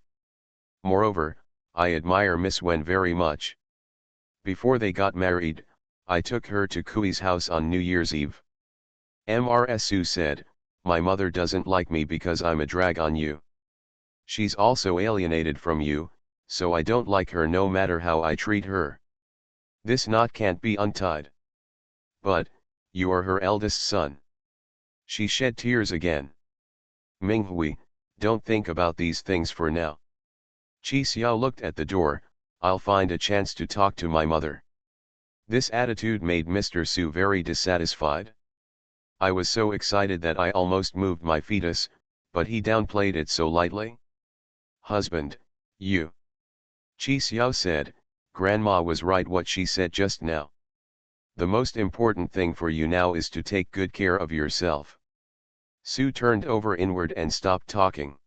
Moreover, I admire Miss Wen very much. Before they got married, I took her to Kui's house on New Year's Eve. MRSU said, my mother doesn't like me because I'm a drag on you. She's also alienated from you, so I don't like her no matter how I treat her. This knot can't be untied. But, you are her eldest son. She shed tears again. Minghui, don't think about these things for now. Chi Xiao looked at the door. I'll find a chance to talk to my mother. This attitude made Mr. Su very dissatisfied. I was so excited that I almost moved my fetus, but he downplayed it so lightly. Husband, you. Chi Xiao said, Grandma was right what she said just now. The most important thing for you now is to take good care of yourself. Su turned over inward and stopped talking.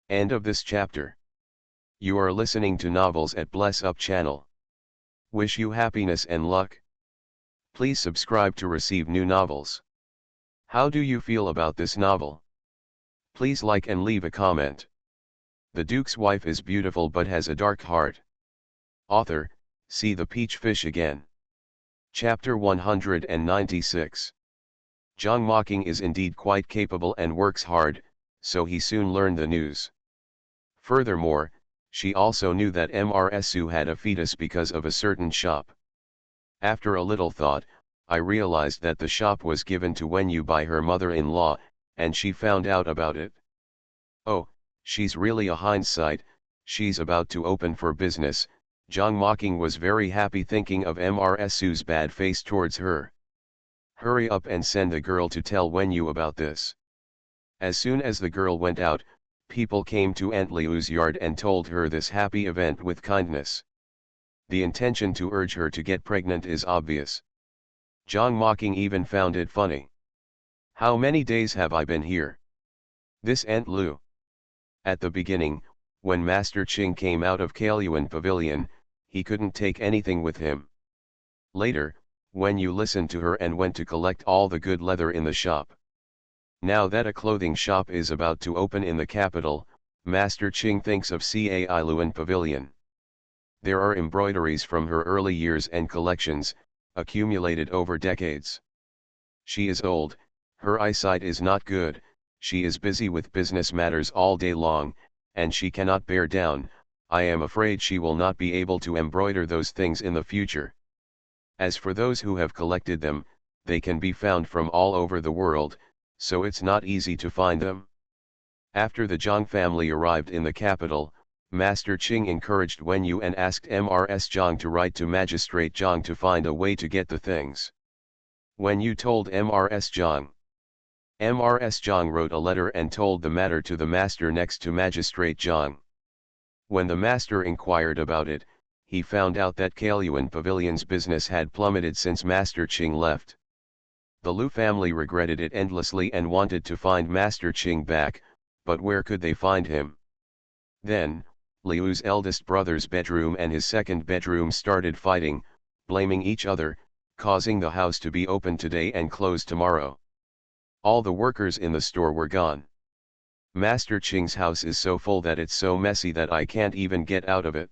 End of this chapter. You are listening to Novels at Bless Up channel. Wish you happiness and luck. Please subscribe to receive new novels. How do you feel about this novel? Please like and leave a comment. The Duke's wife is beautiful but has a dark heart. Author, see the peach fish again. Chapter 196. Zhang Mocking is indeed quite capable and works hard, so he soon learned the news. Furthermore, she also knew that Mrsu had a fetus because of a certain shop. After a little thought, I realized that the shop was given to Wenyu by her mother-in-law, and she found out about it. Oh, she's really a hindsight, she's about to open for business. Zhang Mocking was very happy thinking of Mrsu's bad face towards her. Hurry up and send the girl to tell Wenyu about this. As soon as the girl went out, people came to Aunt Liu's yard and told her this happy event with kindness. The intention to urge her to get pregnant is obvious. Zhang Mocking even found it funny. How many days have I been here? This Aunt Liu. At the beginning, when Master Qing came out of Kaoyuan Pavilion, he couldn't take anything with him. Later, when you listened to her and went to collect all the good leather in the shop. Now that a clothing shop is about to open in the capital, Master Qing thinks of Cailuan Pavilion. There are embroideries from her early years and collections, accumulated over decades. She is old, her eyesight is not good, she is busy with business matters all day long, and she cannot bear down. I am afraid she will not be able to embroider those things in the future. As for those who have collected them, they can be found from all over the world, so it's not easy to find them. After the Zhang family arrived in the capital, Master Qing encouraged Wenyu and asked Mrs. Zhang to write to Magistrate Zhang to find a way to get the things. Wenyu told Mrs. Zhang. Mrs. Zhang wrote a letter and told the matter to the master next to Magistrate Zhang. When the master inquired about it, he found out that Kaoyuan Pavilion's business had plummeted since Master Qing left. The Lu family regretted it endlessly and wanted to find Master Qing back, but where could they find him? Then, Liu's eldest brother's bedroom and his second bedroom started fighting, blaming each other, causing the house to be open today and closed tomorrow. All the workers in the store were gone. Master Qing's house is so full that it's so messy that I can't even get out of it.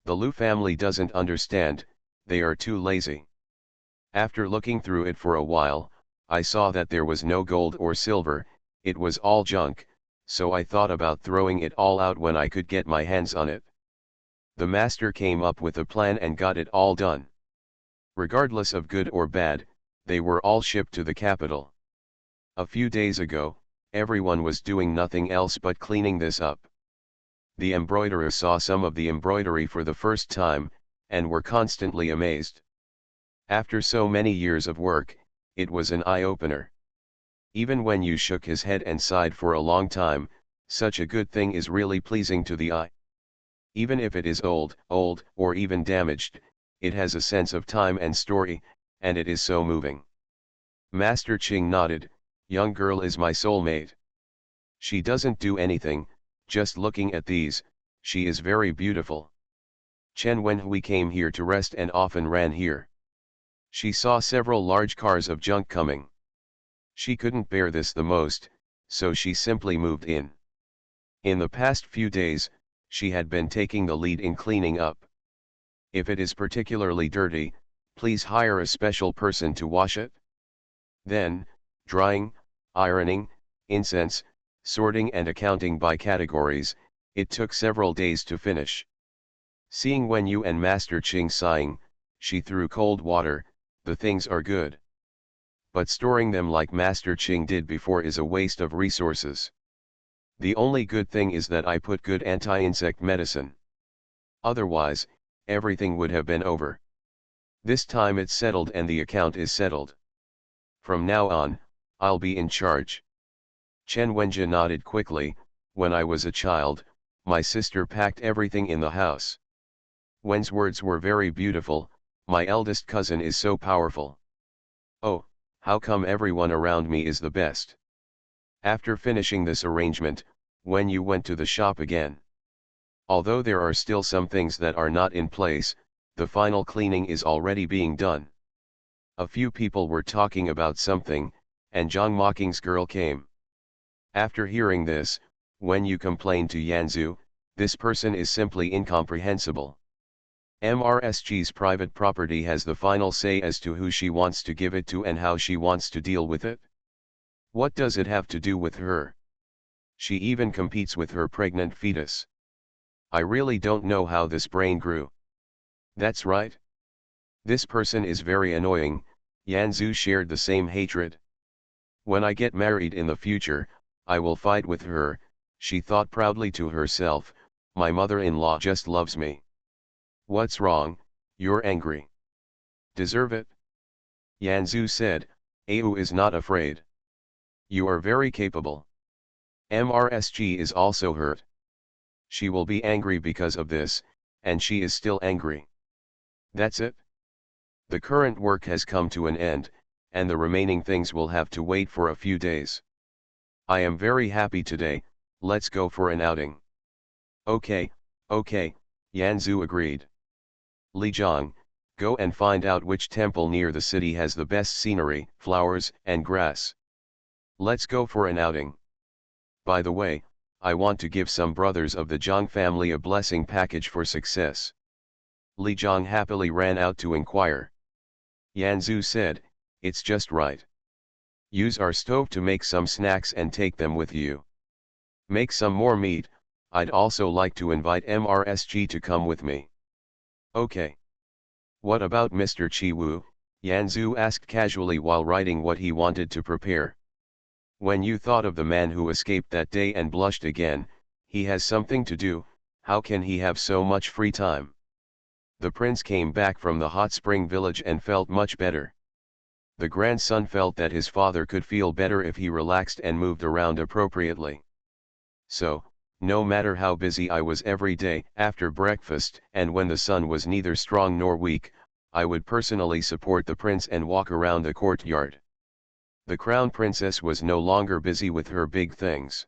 The Lu family doesn't understand, they are too lazy. After looking through it for a while, I saw that there was no gold or silver, it was all junk, so I thought about throwing it all out when I could get my hands on it. The master came up with a plan and got it all done. Regardless of good or bad, they were all shipped to the capital. A few days ago, everyone was doing nothing else but cleaning this up. The embroiderers saw some of the embroidery for the first time, and were constantly amazed. After so many years of work, it was an eye-opener. Even when you shook his head and sighed for a long time, such a good thing is really pleasing to the eye. Even if it is old, or even damaged, it has a sense of time and story, and it is so moving. Master Qing nodded, young girl is my soulmate. She doesn't do anything, just looking at these, she is very beautiful. Chen Wenhui came here to rest and often ran here. She saw several large cars of junk coming. She couldn't bear this the most, so she simply moved in. In the past few days, she had been taking the lead in cleaning up. If it is particularly dirty, please hire a special person to wash it. Then, drying, ironing, incense, sorting and accounting by categories. It took several days to finish. Seeing Wen Yu and Master Ching sighing, she threw cold water. The things are good. But storing them like Master Ching did before is a waste of resources. The only good thing is that I put good anti-insect medicine. Otherwise, everything would have been over. This time it's settled and the account is settled. From now on, I'll be in charge. Chen Wenjia nodded quickly. When I was a child, my sister packed everything in the house. Wen's words were very beautiful. My eldest cousin is so powerful. Oh, how come everyone around me is the best? After finishing this arrangement, Wen Yu went to the shop again. Although there are still some things that are not in place, the final cleaning is already being done. A few people were talking about something, and Zhang Mocking's girl came. After hearing this, Wen Yu complained to Yanzu, this person is simply incomprehensible. MRSG's private property has the final say as to who she wants to give it to and how she wants to deal with it. What does it have to do with her? She even competes with her pregnant fetus. I really don't know how this brain grew. That's right. This person is very annoying. Yanzu shared the same hatred. When I get married in the future, I will fight with her, she thought proudly to herself, my mother-in-law just loves me. What's wrong? You're angry. Deserve it? Yanzu said, Au is not afraid. You are very capable. MRSG is also hurt. She will be angry because of this, and she is still angry. That's it. The current work has come to an end, and the remaining things will have to wait for a few days. I am very happy today, let's go for an outing. Okay, Yanzu agreed. Li Zhang, go and find out which temple near the city has the best scenery, flowers, and grass. Let's go for an outing. By the way, I want to give some brothers of the Zhang family a blessing package for success. Li Zhang happily ran out to inquire. Yanzu said, it's just right. Use our stove to make some snacks and take them with you. Make some more meat. I'd also like to invite MRSG to come with me. Okay. What about Mr. Chiwu? Yanzu asked casually while writing what he wanted to prepare. When you thought of the man who escaped that day and blushed again, he has something to do, how can he have so much free time? The prince came back from the hot spring village and felt much better. The grandson felt that his father could feel better if he relaxed and moved around appropriately. So, no matter how busy I was every day, after breakfast and when the sun was neither strong nor weak, I would personally support the prince and walk around the courtyard. The crown princess was no longer busy with her big things.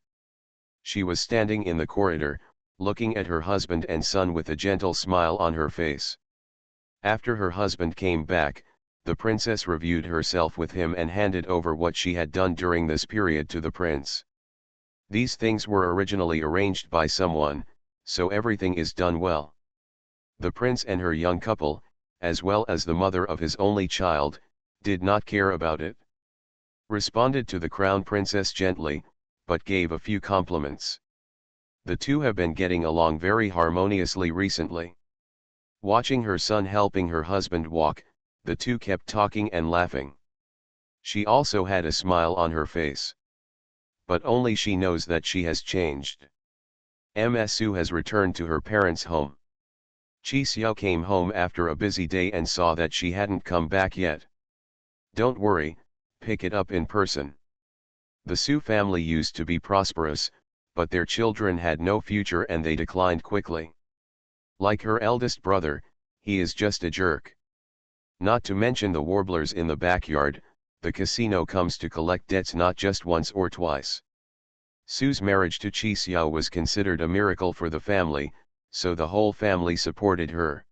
She was standing in the corridor, looking at her husband and son with a gentle smile on her face. After her husband came back, the princess reviewed herself with him and handed over what she had done during this period to the prince. These things were originally arranged by someone, so everything is done well. The prince and her young couple, as well as the mother of his only child, did not care about it. Responded to the crown princess gently, but gave a few compliments. The two have been getting along very harmoniously recently. Watching her son helping her husband walk, the two kept talking and laughing. She also had a smile on her face. But only she knows that she has changed. Msu has returned to her parents' home. Chi Xiao came home after a busy day and saw that she hadn't come back yet. Don't worry, pick it up in person. The Su family used to be prosperous, but their children had no future and they declined quickly. Like her eldest brother, he is just a jerk. Not to mention the warblers in the backyard, the casino comes to collect debts not just once or twice. Su's marriage to Chi Xiao was considered a miracle for the family, so the whole family supported her.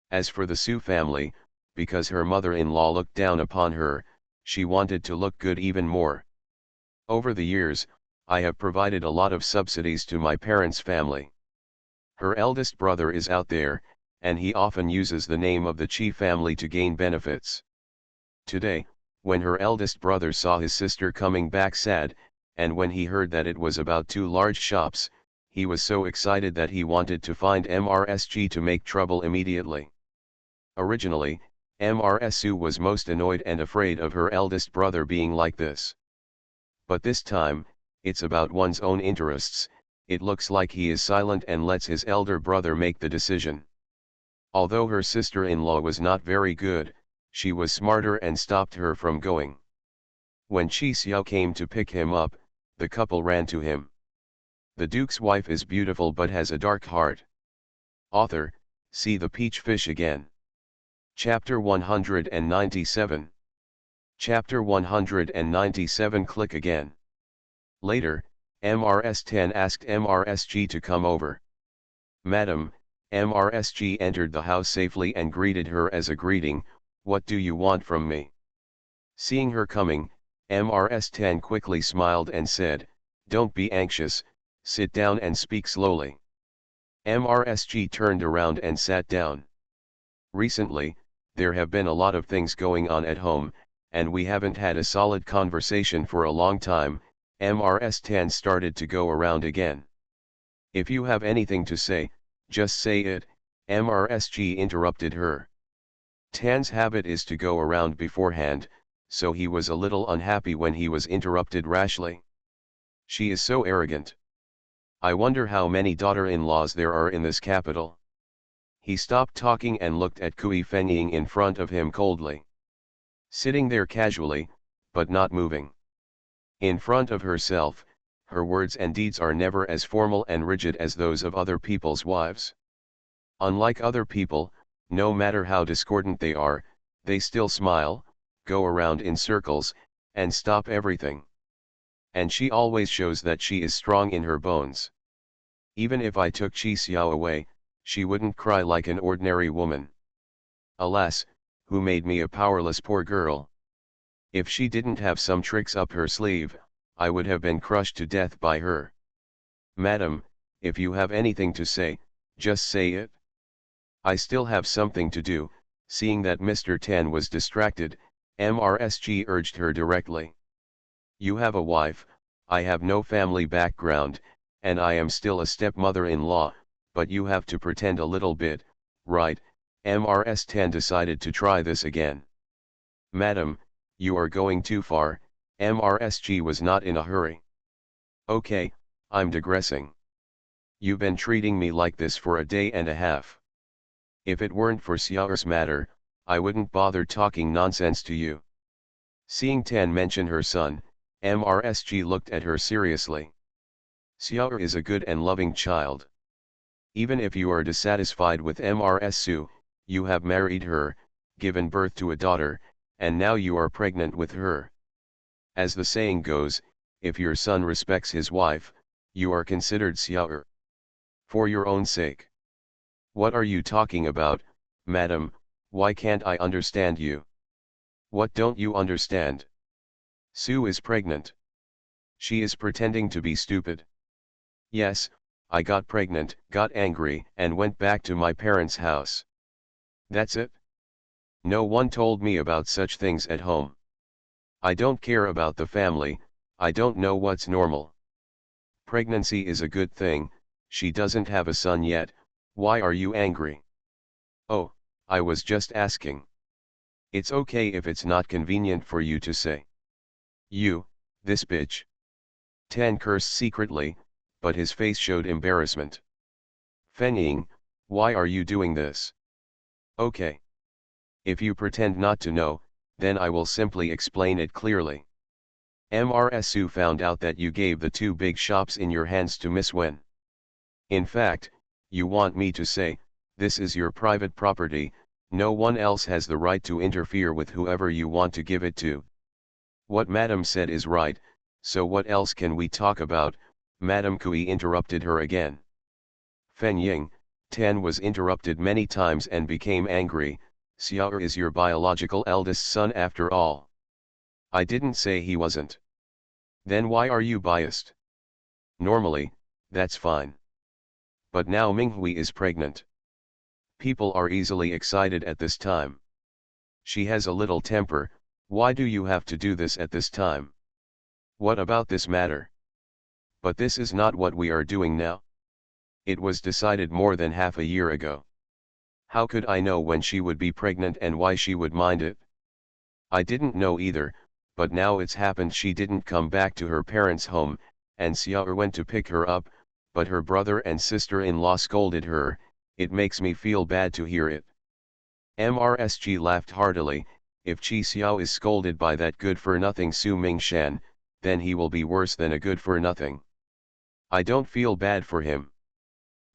As for the Su family, because her mother-in-law looked down upon her, she wanted to look good even more. Over the years, I have provided a lot of subsidies to my parents' family. Her eldest brother is out there, and he often uses the name of the Chi family to gain benefits. Today, when her eldest brother saw his sister coming back sad, and when he heard that it was about 2 large shops, he was so excited that he wanted to find MRSG to make trouble immediately. Originally, MRSU was most annoyed and afraid of her eldest brother being like this. But this time, it's about one's own interests. It looks like he is silent and lets his elder brother make the decision. Although her sister-in-law was not very good, she was smarter and stopped her from going. When Chi Xiao came to pick him up, the couple ran to him. The Duke's wife is beautiful but has a dark heart. Author, see the peach fish again. Chapter 197. Chapter 197. Click again. Later, MRS-10 asked MRSG to come over. Madam, MRSG entered the house safely and greeted her as a greeting, "What do you want from me?" Seeing her coming, MRS-10 quickly smiled and said, "Don't be anxious, sit down and speak slowly." MRSG turned around and sat down. Recently, there have been a lot of things going on at home, and we haven't had a solid conversation for a long time. MRS-10 started to go around again. "If you have anything to say, just say it," MRSG interrupted her. Tan's habit is to go around beforehand, so he was a little unhappy when he was interrupted rashly. She is so arrogant. I wonder how many daughter-in-laws there are in this capital. He stopped talking and looked at Kui Fenying in front of him coldly. Sitting there casually, but not moving. In front of herself, her words and deeds are never as formal and rigid as those of other people's wives. Unlike other people, no matter how discordant they are, they still smile, go around in circles, and stop everything. And she always shows that she is strong in her bones. Even if I took Chi Xiao away, she wouldn't cry like an ordinary woman. Alas, who made me a powerless poor girl? If she didn't have some tricks up her sleeve, I would have been crushed to death by her. Madam, if you have anything to say, just say it. I still have something to do." Seeing that Mr. Tan was distracted, MRSG urged her directly. "You have a wife, I have no family background, and I am still a stepmother-in-law, but you have to pretend a little bit, right?" MRS Tan decided to try this again. "Madam, you are going too far." MRSG was not in a hurry. "Okay, I'm digressing. You've been treating me like this for a day and a half. If it weren't for Xiao's matter, I wouldn't bother talking nonsense to you." Seeing Tan mention her son, MRSG looked at her seriously. "Xiao is a good and loving child. Even if you are dissatisfied with MRSU, you have married her, given birth to a daughter, and now you are pregnant with her. As the saying goes, if your son respects his wife, you are considered Xiao. For your own sake." "What are you talking about, madam? Why can't I understand you? What don't you understand? Sue is pregnant. She is pretending to be stupid." "Yes, I got pregnant, got angry, and went back to my parents' house. That's it. No one told me about such things at home. I don't care about the family, I don't know what's normal. Pregnancy is a good thing, she doesn't have a son yet. Why are you angry?" "Oh, I was just asking. It's okay if it's not convenient for you to say." "You, this bitch." Tan cursed secretly, but his face showed embarrassment. "Fenying, why are you doing this?" "Okay. If you pretend not to know, then I will simply explain it clearly. MRSU found out that you gave the 2 big shops in your hands to Miss Wen. In fact, you want me to say, this is your private property, no one else has the right to interfere with whoever you want to give it to." "What Madam said is right, so what else can we talk about?" Madam Kui interrupted her again. Fenying, Tan was interrupted many times and became angry. "Xiao is your biological eldest son after all." "I didn't say he wasn't." "Then why are you biased? Normally, that's fine. But now Minghui is pregnant. People are easily excited at this time. She has a little temper, why do you have to do this at this time? What about this matter? But this is not what we are doing now. It was decided more than half a year ago. How could I know when she would be pregnant and why she would mind it? I didn't know either, but now it's happened. She didn't come back to her parents' home, and Xiao went to pick her up, but her brother and sister-in-law scolded her. It makes me feel bad to hear it. MRSG laughed heartily. If Chi Xiao is scolded by that good-for-nothing Su Mingshan, then he will be worse than a good-for-nothing. I don't feel bad for him.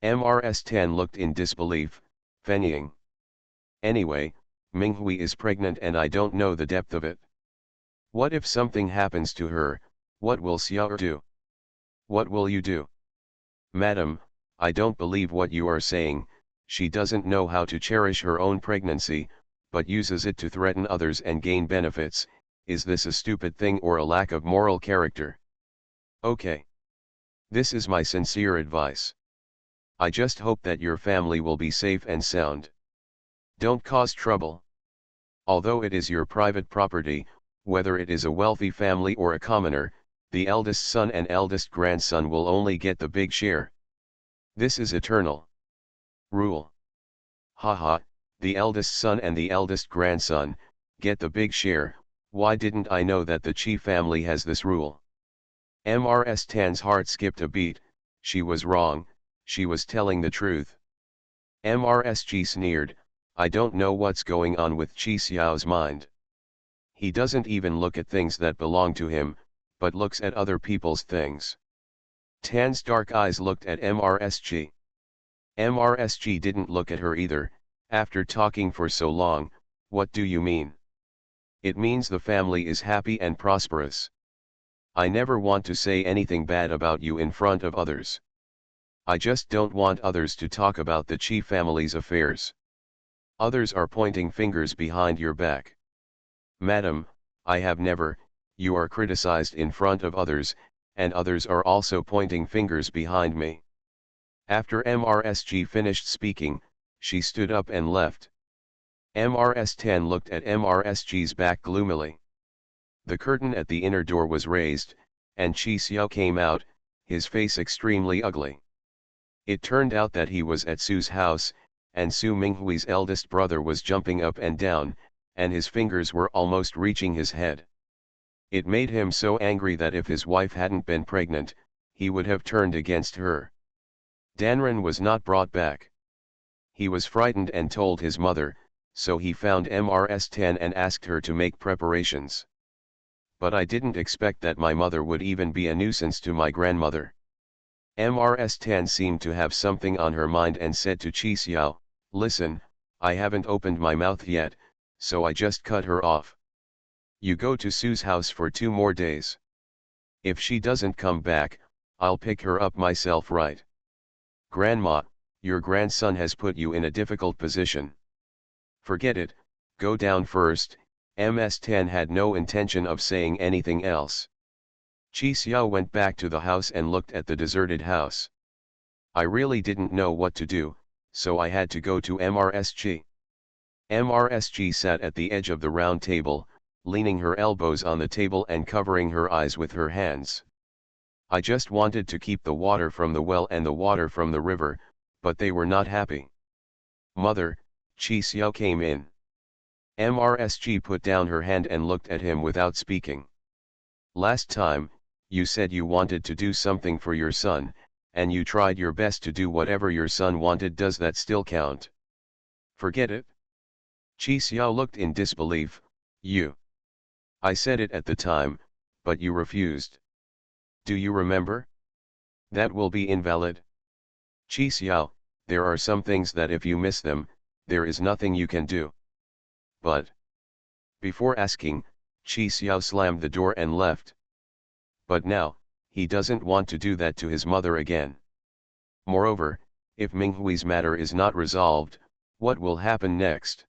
MRS Tan looked in disbelief, fennying. Anyway, Minghui is pregnant and I don't know the depth of it. What if something happens to her? What will Xiao do? What will you do? Madam, I don't believe what you are saying. She doesn't know how to cherish her own pregnancy, but uses it to threaten others and gain benefits. Is this a stupid thing or a lack of moral character? Okay. This is my sincere advice. I just hope that your family will be safe and sound. Don't cause trouble. Although it is your private property, whether it is a wealthy family or a commoner, the eldest son and eldest grandson will only get the big share. This is eternal rule. Haha, the eldest son and the eldest grandson get the big share. Why didn't I know that the Chi family has this rule? MRS Tan's heart skipped a beat. She was wrong, she was telling the truth. MRSG sneered, I don't know what's going on with Chi Xiao's mind. He doesn't even look at things that belong to him, but looks at other people's things. Tan's dark eyes looked at MRSG. MRSG didn't look at her either. After talking for so long, what do you mean? It means the family is happy and prosperous. I never want to say anything bad about you in front of others. I just don't want others to talk about the Chi family's affairs. Others are pointing fingers behind your back. Madam, I have never. You are criticized in front of others, and others are also pointing fingers behind me. After MRSG finished speaking, she stood up and left. MRS10 looked at MRSG's back gloomily. The curtain at the inner door was raised, and Chi Xiao came out, his face extremely ugly. It turned out that he was at Su's house, and Su Minghui's eldest brother was jumping up and down, and his fingers were almost reaching his head. It made him so angry that if his wife hadn't been pregnant, he would have turned against her. Danren was not brought back. He was frightened and told his mother, so he found MRS10 and asked her to make preparations. But I didn't expect that my mother would even be a nuisance to my grandmother. MRS10 seemed to have something on her mind and said to Chi Xiao, listen, I haven't opened my mouth yet, so I just cut her off. You go to Su's house for 2 more days. If she doesn't come back, I'll pick her up myself, right? Grandma, your grandson has put you in a difficult position. Forget it, go down first. MS-10 had no intention of saying anything else. Chi Xiao went back to the house and looked at the deserted house. I really didn't know what to do, so I had to go to MRSG. MRSG sat at the edge of the round table, leaning her elbows on the table and covering her eyes with her hands. I just wanted to keep the water from the well and the water from the river, but they were not happy. Mother, Chi Xiao came in. MRSG put down her hand and looked at him without speaking. Last time, you said you wanted to do something for your son, and you tried your best to do whatever your son wanted. Does that still count? Forget it. Chi Xiao looked in disbelief. I said it at the time, but you refused. Do you remember? That will be invalid. Chi Xiao, there are some things that if you miss them, there is nothing you can do. But before asking, Chi Xiao slammed the door and left. But now, he doesn't want to do that to his mother again. Moreover, if Minghui's matter is not resolved, what will happen next?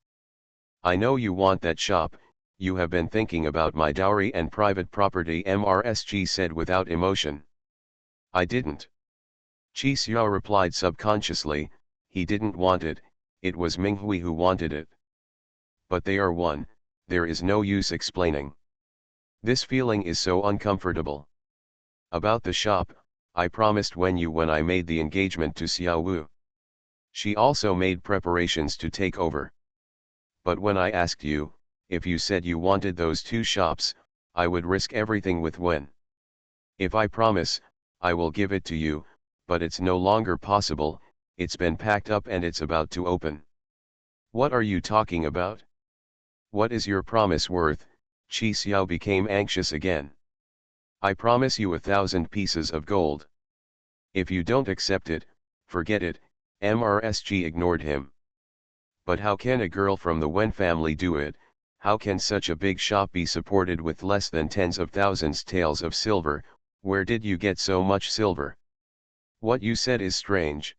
I know you want that shop, you have been thinking about my dowry and private property, MRSG said without emotion. I didn't. Chi Xiao replied subconsciously, he didn't want it, it was Minghui who wanted it. But they are one, there is no use explaining. This feeling is so uncomfortable. About the shop, I promised when I made the engagement to Xiao Wu. She also made preparations to take over. But when I asked you, if you said you wanted those two shops, I would risk everything with Wen. If I promise, I will give it to you, but it's no longer possible, it's been packed up and it's about to open. What are you talking about? What is your promise worth? Qi Xiao became anxious again. I promise you 1,000 pieces of gold. If you don't accept it, forget it. MRSG ignored him. But how can a girl from the Wen family do it? How can such a big shop be supported with less than tens of thousands taels of silver? Where did you get so much silver? What you said is strange.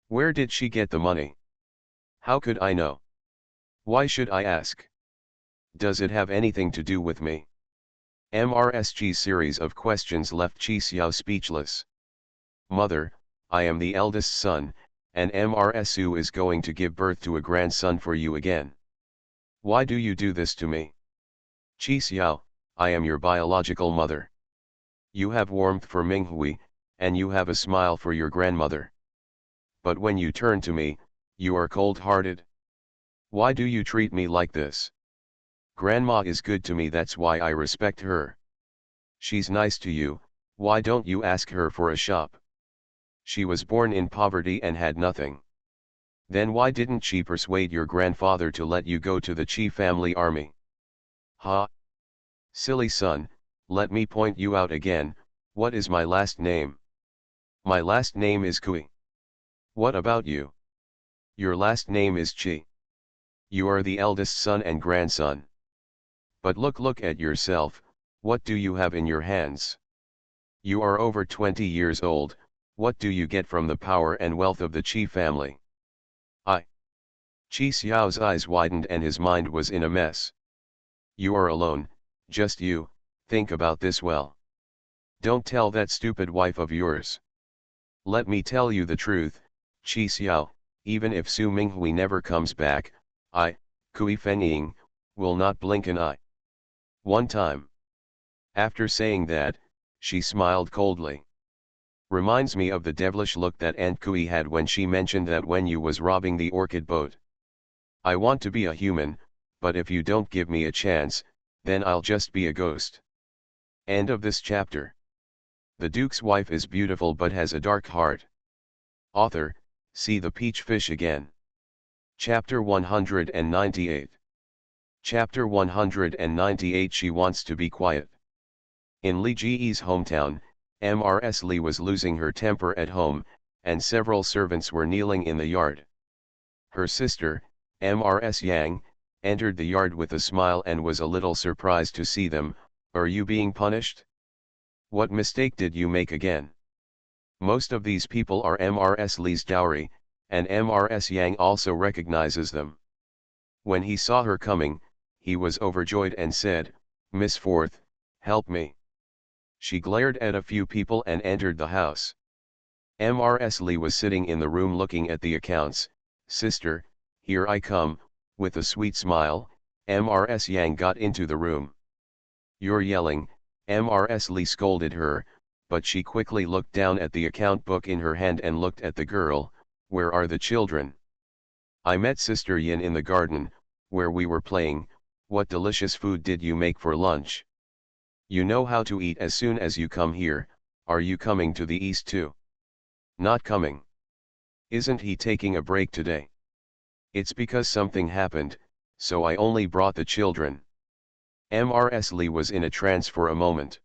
Where did she get the money? How could I know? Why should I ask? Does it have anything to do with me? MRSG's series of questions left Qi Xiao speechless. Mother, I am the eldest son, and MRSU is going to give birth to a grandson for you again. Why do you do this to me? Qi Xiao, I am your biological mother. You have warmth for Minghui, and you have a smile for your grandmother. But when you turn to me, you are cold-hearted. Why do you treat me like this? Grandma is good to me, that's why I respect her. She's nice to you, why don't you ask her for a shop? She was born in poverty and had nothing. Then why didn't she persuade your grandfather to let you go to the Qi family army? Ha! Silly son, let me point you out again, what is my last name? My last name is Kui. What about you? Your last name is Qi. You are the eldest son and grandson. But look at yourself, what do you have in your hands? You are over 20 years old, what do you get from the power and wealth of the Qi family? Qi Xiao's eyes widened and his mind was in a mess. You are alone, just you, think about this well. Don't tell that stupid wife of yours. Let me tell you the truth, Qi Xiao, even if Su Minghui never comes back, Kui Fengying, will not blink an eye. One time. After saying that, she smiled coldly. Reminds me of the devilish look that Aunt Kui had when she mentioned that when you was robbing the orchid boat. I want to be a human, but if you don't give me a chance, then I'll just be a ghost. End of this chapter. The Duke's wife is beautiful but has a dark heart. Author, see the peach fish again. Chapter 198. Chapter 198. She wants to be quiet. In Li Ji's hometown, Mrs. Li was losing her temper at home, and several servants were kneeling in the yard. Her sister, Mrs. Yang, entered the yard with a smile and was a little surprised to see them. Are you being punished? What mistake did you make again? Most of these people are Mrs. Li's dowry, and Mrs. Yang also recognizes them. When he saw her coming, he was overjoyed and said, Miss Forth, help me. She glared at a few people and entered the house. Mrs. Li was sitting in the room looking at the accounts. Sister, here I come. With a sweet smile, Mrs. Yang got into the room. You're yelling, Mrs. Li scolded her, but she quickly looked down at the account book in her hand and looked at the girl. Where are the children? I met Sister Yin in the garden, where we were playing. What delicious food did you make for lunch? You know how to eat as soon as you come here. Are you coming to the east too? Not coming. Isn't he taking a break today? It's because something happened, so I only brought the children. Mrs. Li was in a trance for a moment.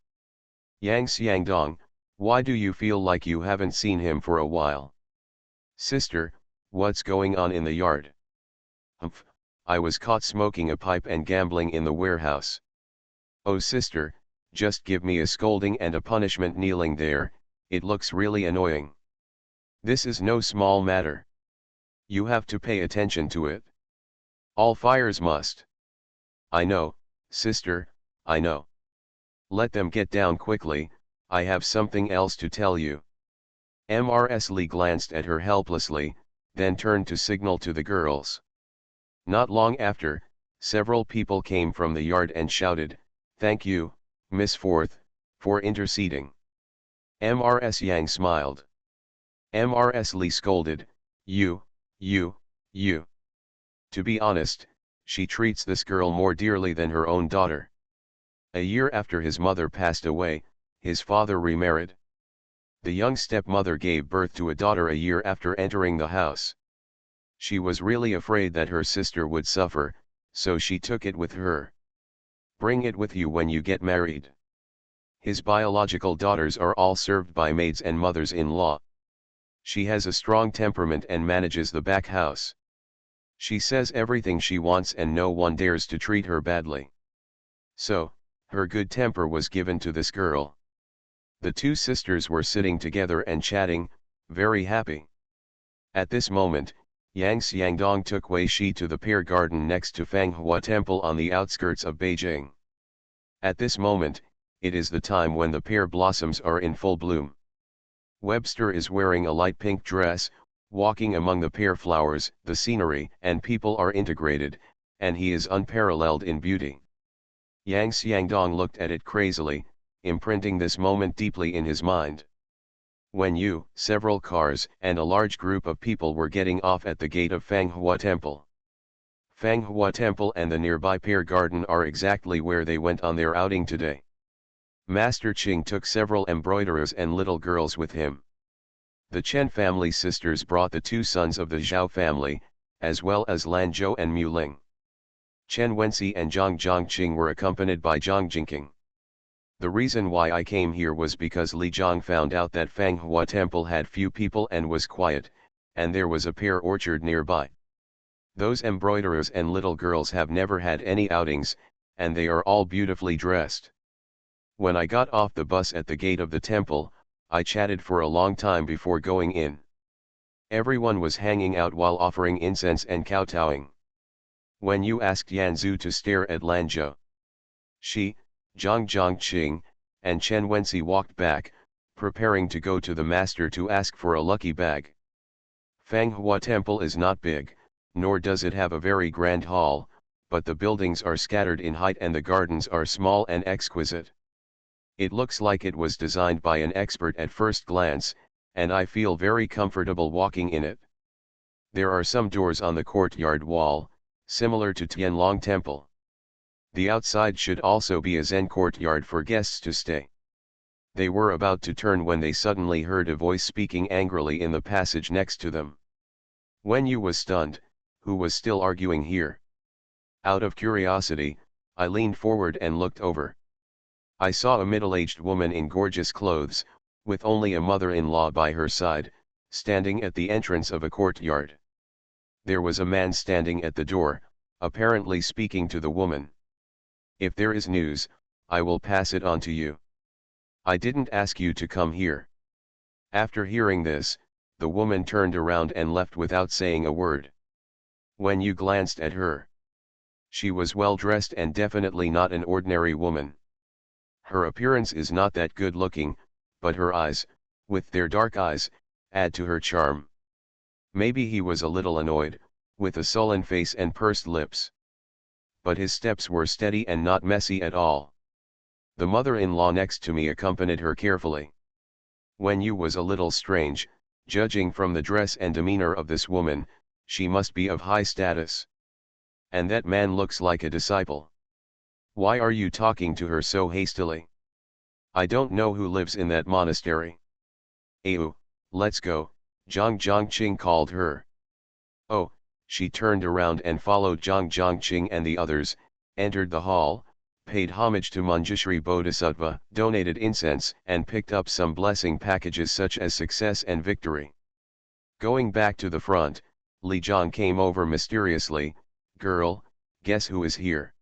Yang Xiangdong, why do you feel like you haven't seen him for a while? Sister, what's going on in the yard? Humph, I was caught smoking a pipe and gambling in the warehouse. Oh sister, just give me a scolding and a punishment kneeling there, it looks really annoying. This is no small matter. You have to pay attention to it. All fires must. I know, sister, I know. Let them get down quickly, I have something else to tell you. Mrs. Li glanced at her helplessly, then turned to signal to the girls. Not long after, several people came from the yard and shouted, Thank you, Miss Forth, for interceding. Mrs. Yang smiled. Mrs. Lee scolded, you. To be honest, she treats this girl more dearly than her own daughter. A year after his mother passed away, his father remarried. The young stepmother gave birth to a daughter a year after entering the house. She was really afraid that her sister would suffer, so she took it with her. Bring it with you when you get married. His biological daughters are all served by maids and mothers-in-law. She has a strong temperament and manages the back house. She says everything she wants and no one dares to treat her badly. So, her good temper was given to this girl. The two sisters were sitting together and chatting, very happy. At this moment, Yang Xiangdong took Wei Shi to the pear garden next to Fanghua Temple on the outskirts of Beijing. At this moment, it is the time when the pear blossoms are in full bloom. Webster is wearing a light pink dress, walking among the pear flowers, the scenery and people are integrated, and he is unparalleled in beauty. Yang Xiangdong looked at it crazily, imprinting this moment deeply in his mind. When several cars and a large group of people were getting off at the gate of Fanghua Temple. Fanghua Temple and the nearby pear garden are exactly where they went on their outing today. Master Qing took several embroiderers and little girls with him. The Chen family sisters brought the two sons of the Zhao family, as well as Lan Zhou and Mu Ling. Chen Wenxi and Zhang Zhongqing were accompanied by Zhang Jingqing. The reason why I came here was because Li Zhang found out that Fanghua Temple had few people and was quiet, and there was a pear orchard nearby. Those embroiderers and little girls have never had any outings, and they are all beautifully dressed. When I got off the bus at the gate of the temple, I chatted for a long time before going in. Everyone was hanging out while offering incense and kowtowing. When you asked Yan Zhu to stare at Lanzhou, she, Zhang Zhongqing, and Chen Wenxi walked back, preparing to go to the master to ask for a lucky bag. Fanghua Temple is not big, nor does it have a very grand hall, but the buildings are scattered in height and the gardens are small and exquisite. It looks like it was designed by an expert at first glance, and I feel very comfortable walking in it. There are some doors on the courtyard wall, similar to Tianlong Temple. The outside should also be a Zen courtyard for guests to stay. They were about to turn when they suddenly heard a voice speaking angrily in the passage next to them. Wen Yu was stunned, who was still arguing here? Out of curiosity, I leaned forward and looked over. I saw a middle-aged woman in gorgeous clothes, with only a mother-in-law by her side, standing at the entrance of a courtyard. There was a man standing at the door, apparently speaking to the woman. If there is news, I will pass it on to you. I didn't ask you to come here. After hearing this, the woman turned around and left without saying a word. When you glanced at her, she was well dressed and definitely not an ordinary woman. Her appearance is not that good looking, but her eyes, with their dark eyes, add to her charm. Maybe he was a little annoyed, with a sullen face and pursed lips. But his steps were steady and not messy at all. The mother-in-law next to me accompanied her carefully. Wen Yu was a little strange, judging from the dress and demeanor of this woman, she must be of high status. And that man looks like a disciple. Why are you talking to her so hastily? I don't know who lives in that monastery. Ayu, let's go, Zhang Zhongqing called her. Oh, she turned around and followed Zhang Zhongqing and the others, entered the hall, paid homage to Manjushri Bodhisattva, donated incense and picked up some blessing packages such as success and victory. Going back to the front, Li Zhang came over mysteriously. Girl, guess who is here?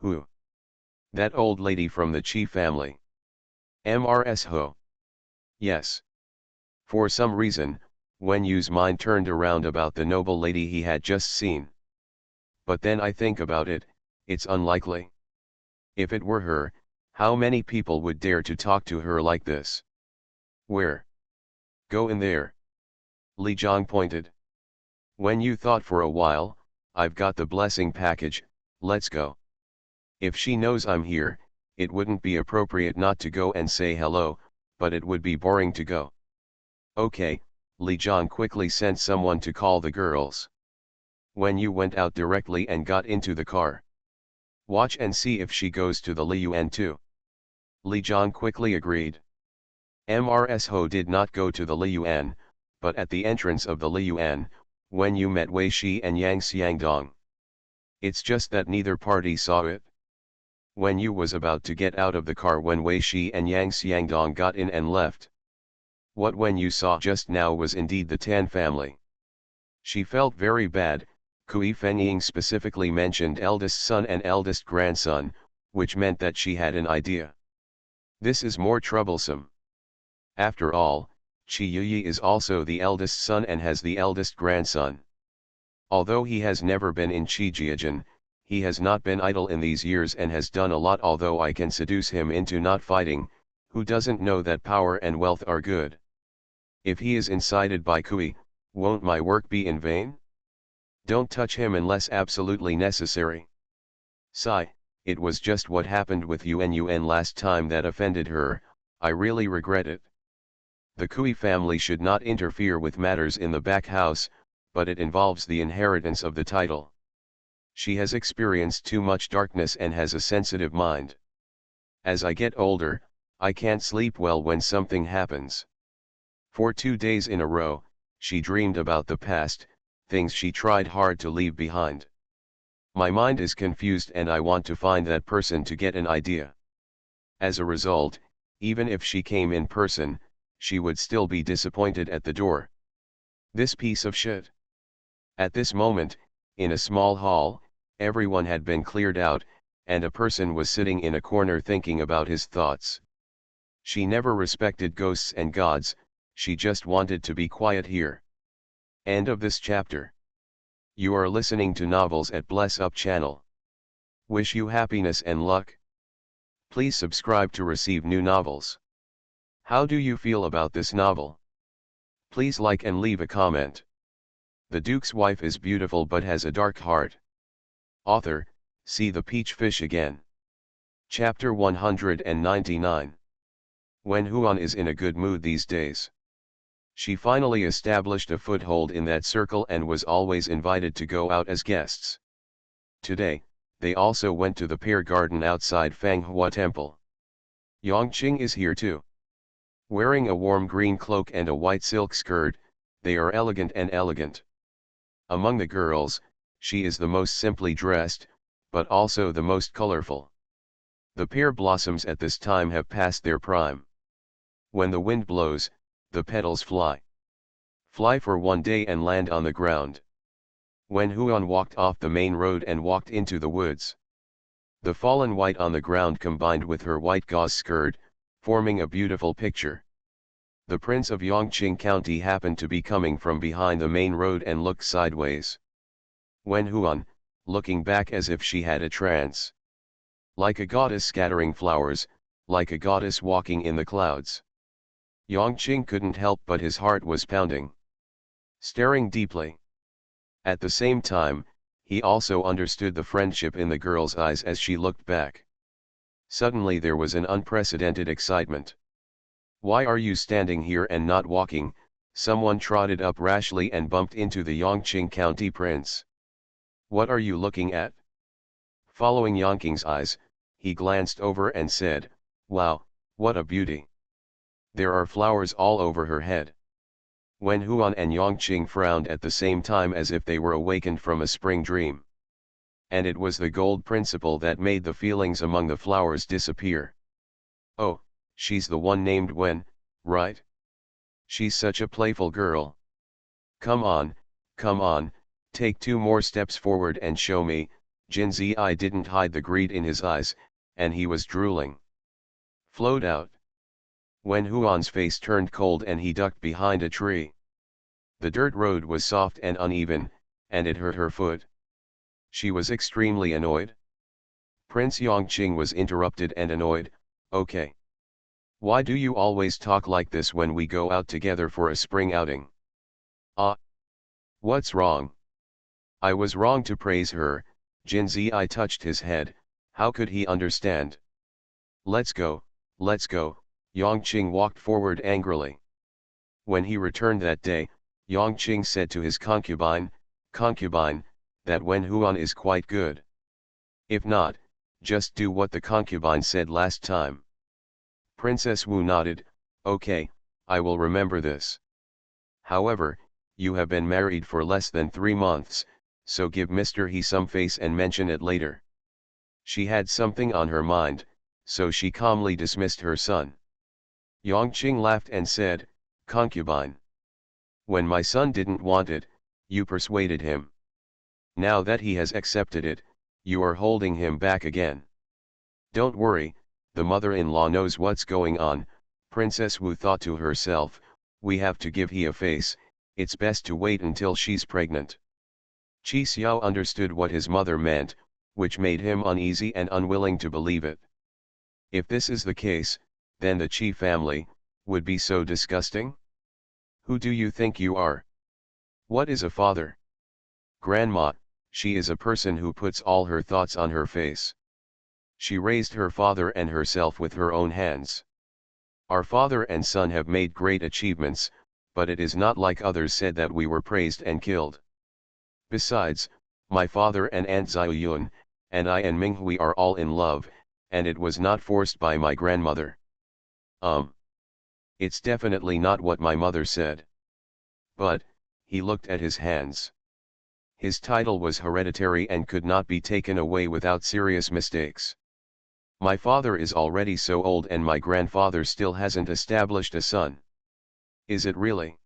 Who? That old lady from the Qi family. Mrs. Ho. Yes. For some reason, Wen Yu's mind turned around about the noble lady he had just seen. But then I think about it, it's unlikely. If it were her, how many people would dare to talk to her like this? Where? Go in there. Li Zhang pointed. Wen Yu thought for a while. I've got the blessing package, let's go. If she knows I'm here, it wouldn't be appropriate not to go and say hello, but it would be boring to go. Okay, Lee John quickly sent someone to call the girls. When you went out directly and got into the car. Watch and see if she goes to the Liyuan too. Lee John quickly agreed. Mrs. Ho did not go to the Liyuan, but at the entrance of the Liyuan, when you met Wei Shi and Yang Xiangdong. It's just that neither party saw it. When you was about to get out of the car when Wei Shi and Yang Xiangdong got in and left. What when you saw just now was indeed the Tan family. She felt very bad. Kui Fengying specifically mentioned eldest son and eldest grandson, which meant that she had an idea. This is more troublesome. After all, Qi Yuyi is also the eldest son and has the eldest grandson. Although he has never been in Qijiajin, he has not been idle in these years and has done a lot. Although I can seduce him into not fighting, who doesn't know that power and wealth are good? If he is incited by Kui, won't my work be in vain? Don't touch him unless absolutely necessary. Sigh, it was just what happened with Yun last time that offended her. I really regret it. The Kui family should not interfere with matters in the back house, but it involves the inheritance of the title. She has experienced too much darkness and has a sensitive mind. As I get older, I can't sleep well when something happens. For 2 days in a row, she dreamed about the past, things she tried hard to leave behind. My mind is confused and I want to find that person to get an idea. As a result, even if she came in person, she would still be disappointed at the door. This piece of shit. At this moment, in a small hall, everyone had been cleared out, and a person was sitting in a corner thinking about his thoughts. She never respected ghosts and gods, she just wanted to be quiet here. End of this chapter. You are listening to Novels at Bless Up channel. Wish you happiness and luck. Please subscribe to receive new novels. How do you feel about this novel? Please like and leave a comment. The Duke's wife is beautiful but has a dark heart. Author, see the peach fish again. Chapter 199. When Huan is in a good mood these days. She finally established a foothold in that circle and was always invited to go out as guests. Today, they also went to the pear garden outside Fanghua Temple. Yongqing is here too. Wearing a warm green cloak and a white silk skirt, they are elegant and elegant. Among the girls, she is the most simply dressed, but also the most colorful. The pear blossoms at this time have passed their prime. When the wind blows, the petals fly. Fly for 1 day and land on the ground. When Huan walked off the main road and walked into the woods. The fallen white on the ground combined with her white gauze skirt, forming a beautiful picture. The prince of Yongqing County happened to be coming from behind the main road and looked sideways. When Huan, looking back as if she had a trance. Like a goddess scattering flowers, like a goddess walking in the clouds. Yongqing couldn't help but his heart was pounding. Staring deeply. At the same time, he also understood the friendship in the girl's eyes as she looked back. Suddenly there was an unprecedented excitement. Why are you standing here and not walking? Someone trotted up rashly and bumped into the Yongqing County prince. What are you looking at? Following Yongqing's eyes, he glanced over and said, Wow, what a beauty. There are flowers all over her head. When Huan and Yongqing frowned at the same time as if they were awakened from a spring dream. And it was the gold principle that made the feelings among the flowers disappear. Oh, she's the one named Wen, right? She's such a playful girl. Come on, take 2 more steps forward and show me. Jin Zi didn't hide the greed in his eyes, and he was drooling. Flowed out. When Huan's face turned cold and he ducked behind a tree. The dirt road was soft and uneven, and it hurt her foot. She was extremely annoyed. Prince Yongqing was interrupted and annoyed. Okay. Why do you always talk like this when we go out together for a spring outing? Ah. What's wrong? I was wrong to praise her. Jin Zi touched his head. How could he understand? Let's go, let's go." Yongqing walked forward angrily. When he returned that day, Yongqing said to his concubine, "Concubine, that Wen Huan is quite good. If not, just do what the concubine said last time." Princess Wu nodded, "Okay, I will remember this. However, you have been married for less than 3 months, so give Mr. He some face and mention it later." She had something on her mind, so she calmly dismissed her son. Yongqing laughed and said, "Concubine, when my son didn't want it, you persuaded him. Now that he has accepted it, you are holding him back again. Don't worry, the mother-in-law knows what's going on." Princess Wu thought to herself, "We have to give he a face, it's best to wait until she's pregnant." Qi Xiao understood what his mother meant, which made him uneasy and unwilling to believe it. If this is the case, then the Qi family would be so disgusting? Who do you think you are? What is a father? Grandma, she is a person who puts all her thoughts on her face. She raised her father and herself with her own hands. Our father and son have made great achievements, but it is not like others said that we were praised and killed. Besides, my father and Aunt Ziyun, and I and Minghui are all in love, and it was not forced by my grandmother. It's definitely not what my mother said. But, he looked at his hands. His title was hereditary and could not be taken away without serious mistakes. My father is already so old and my grandfather still hasn't established a son. Is it really?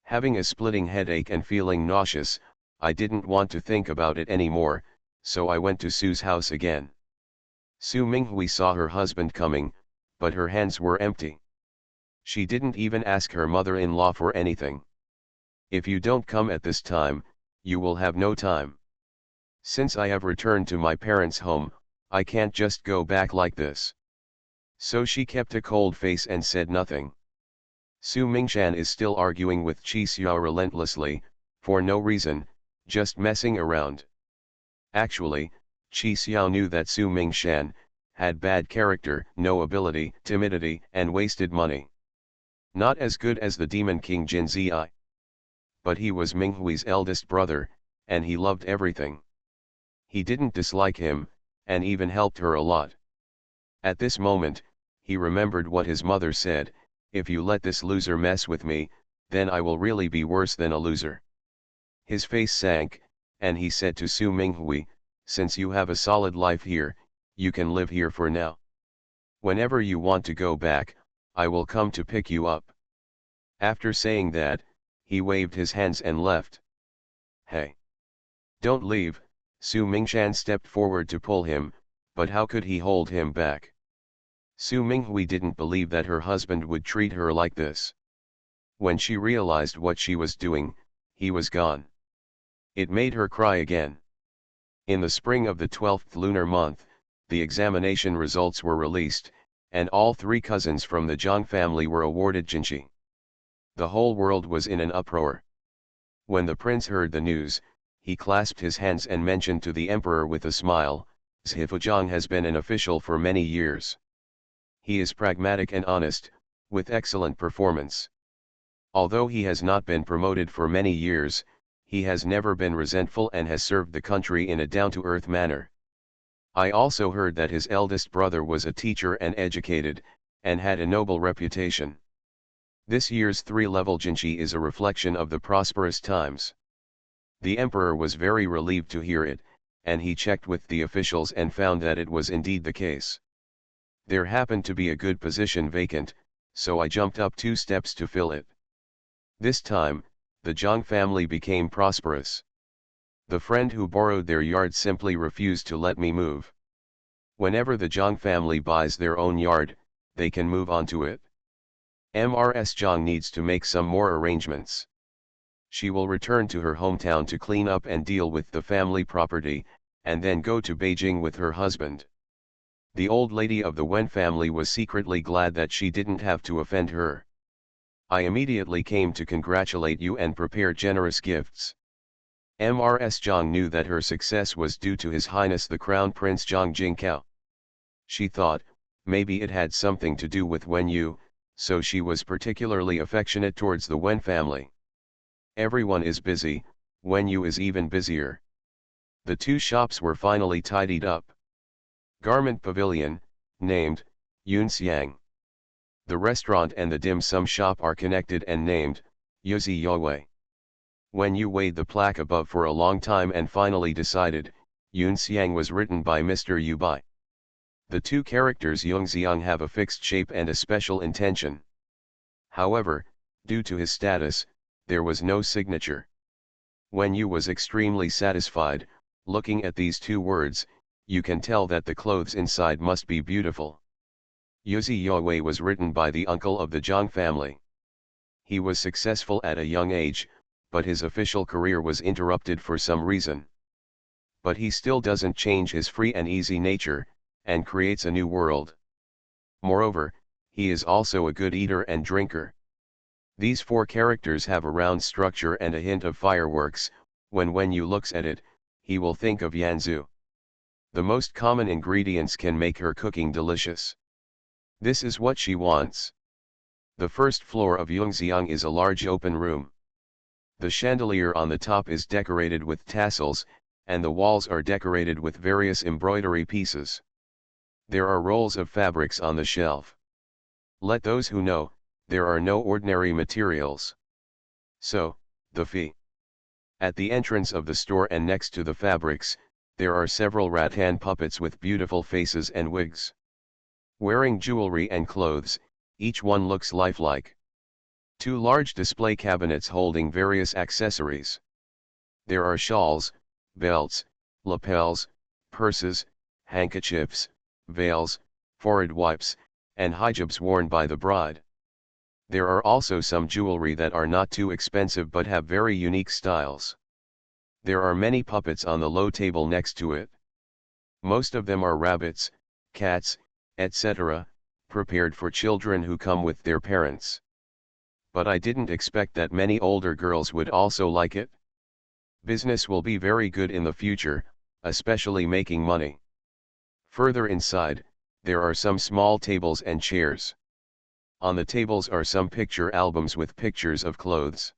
Having a splitting headache and feeling nauseous, I didn't want to think about it anymore, so I went to Su's house again. Su Minghui saw her husband coming, but her hands were empty. She didn't even ask her mother-in-law for anything. "If you don't come at this time, you will have no time. Since I have returned to my parents' home, I can't just go back like this." So she kept a cold face and said nothing. Su Mingshan is still arguing with Qi Xiao relentlessly, for no reason, just messing around. Actually, Qi Xiao knew that Su Mingshan had bad character, no ability, timidity, and wasted money. Not as good as the Demon King Jin Zi. But he was Minghui's eldest brother, and he loved everything. He didn't dislike him, and even helped her a lot. At this moment, he remembered what his mother said, "If you let this loser mess with me, then I will really be worse than a loser." His face sank, and he said to Su Minghui, "Since you have a solid life here, you can live here for now. Whenever you want to go back, I will come to pick you up." After saying that, he waved his hands and left. "Hey! Don't leave," Su Mingshan stepped forward to pull him, but how could he hold him back? Su Minghui didn't believe that her husband would treat her like this. When she realized what she was doing, he was gone. It made her cry again. In the spring of the 12th lunar month, the examination results were released, and all 3 cousins from the Zhang family were awarded Jinshi. The whole world was in an uproar. When the prince heard the news, he clasped his hands and mentioned to the emperor with a smile, "Zhifuzhang has been an official for many years. He is pragmatic and honest, with excellent performance. Although he has not been promoted for many years, he has never been resentful and has served the country in a down-to-earth manner. I also heard that his eldest brother was a teacher and educated, and had a noble reputation. This year's 3-level Jinshi is a reflection of the prosperous times." The emperor was very relieved to hear it, and he checked with the officials and found that it was indeed the case. There happened to be a good position vacant, so I jumped up 2 steps to fill it. This time, the Zhang family became prosperous. The friend who borrowed their yard simply refused to let me move. Whenever the Zhang family buys their own yard, they can move onto it. Mrs. Zhang needs to make some more arrangements. She will return to her hometown to clean up and deal with the family property, and then go to Beijing with her husband. The old lady of the Wen family was secretly glad that she didn't have to offend her. I immediately came to congratulate you and prepare generous gifts. Mrs. Zhang knew that her success was due to His Highness the Crown Prince Zhang Jingkao. She thought, maybe it had something to do with Wen Yu, so she was particularly affectionate towards the Wen family. Everyone is busy, Wen Yu is even busier. The two shops were finally tidied up. Garment Pavilion, named Yun Xiang. The restaurant and the dim sum shop are connected and named Yuzi Yowei. Wen Yu weighed the plaque above for a long time and finally decided, Yun Xiang was written by Mr. Yu Bai. The two characters Yongxiang have a fixed shape and a special intention. However, due to his status, there was no signature. Wen Yu was extremely satisfied. Looking at these two words, you can tell that the clothes inside must be beautiful. Yuzi Yowei was written by the uncle of the Zhang family. He was successful at a young age, but his official career was interrupted for some reason. But he still doesn't change his free and easy nature, and creates a new world. Moreover, he is also a good eater and drinker. These four characters have a round structure and a hint of fireworks. When Wen Yu looks at it, he will think of Yanzu. The most common ingredients can make her cooking delicious. This is what she wants. The first floor of Yongxiang is a large open room. The chandelier on the top is decorated with tassels, and the walls are decorated with various embroidery pieces. There are rolls of fabrics on the shelf. Let those who know, there are no ordinary materials. So, the fee. At the entrance of the store and next to the fabrics, there are several rattan puppets with beautiful faces and wigs. Wearing jewelry and clothes, each one looks lifelike. Two large display cabinets holding various accessories. There are shawls, belts, lapels, purses, handkerchiefs, veils, forehead wipes, and hijabs worn by the bride. There are also some jewelry that are not too expensive but have very unique styles. There are many puppets on the low table next to it. Most of them are rabbits, cats, etc., prepared for children who come with their parents. But I didn't expect that many older girls would also like it. Business will be very good in the future, especially making money. Further inside, there are some small tables and chairs. On the tables are some picture albums with pictures of clothes.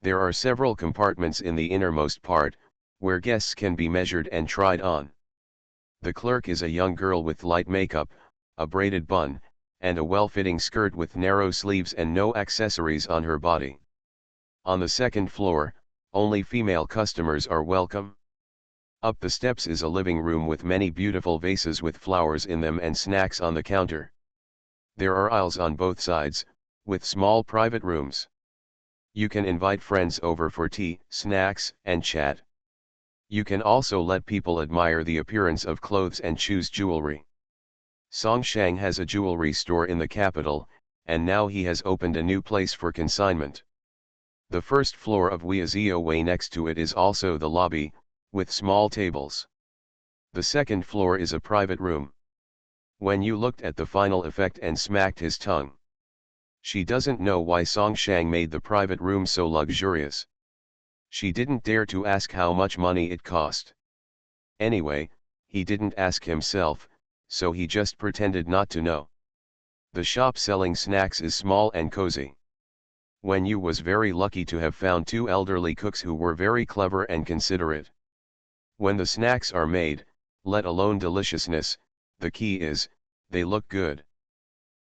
There are several compartments in the innermost part, where guests can be measured and tried on. The clerk is a young girl with light makeup, a braided bun, and a well-fitting skirt with narrow sleeves and no accessories on her body. On the second floor, only female customers are welcome. Up the steps is a living room with many beautiful vases with flowers in them and snacks on the counter. There are aisles on both sides, with small private rooms. You can invite friends over for tea, snacks, and chat. You can also let people admire the appearance of clothes and choose jewelry. Songshang has a jewelry store in the capital, and now he has opened a new place for consignment. The first floor of Weizhou Way next to it is also the lobby, with small tables. The second floor is a private room. When Yu looked at the final effect and smacked his tongue. She doesn't know why Songshang made the private room so luxurious. She didn't dare to ask how much money it cost. Anyway, he didn't ask himself, so he just pretended not to know. The shop selling snacks is small and cozy. Wen Yu was very lucky to have found two elderly cooks who were very clever and considerate. When the snacks are made, let alone deliciousness, the key is, they look good.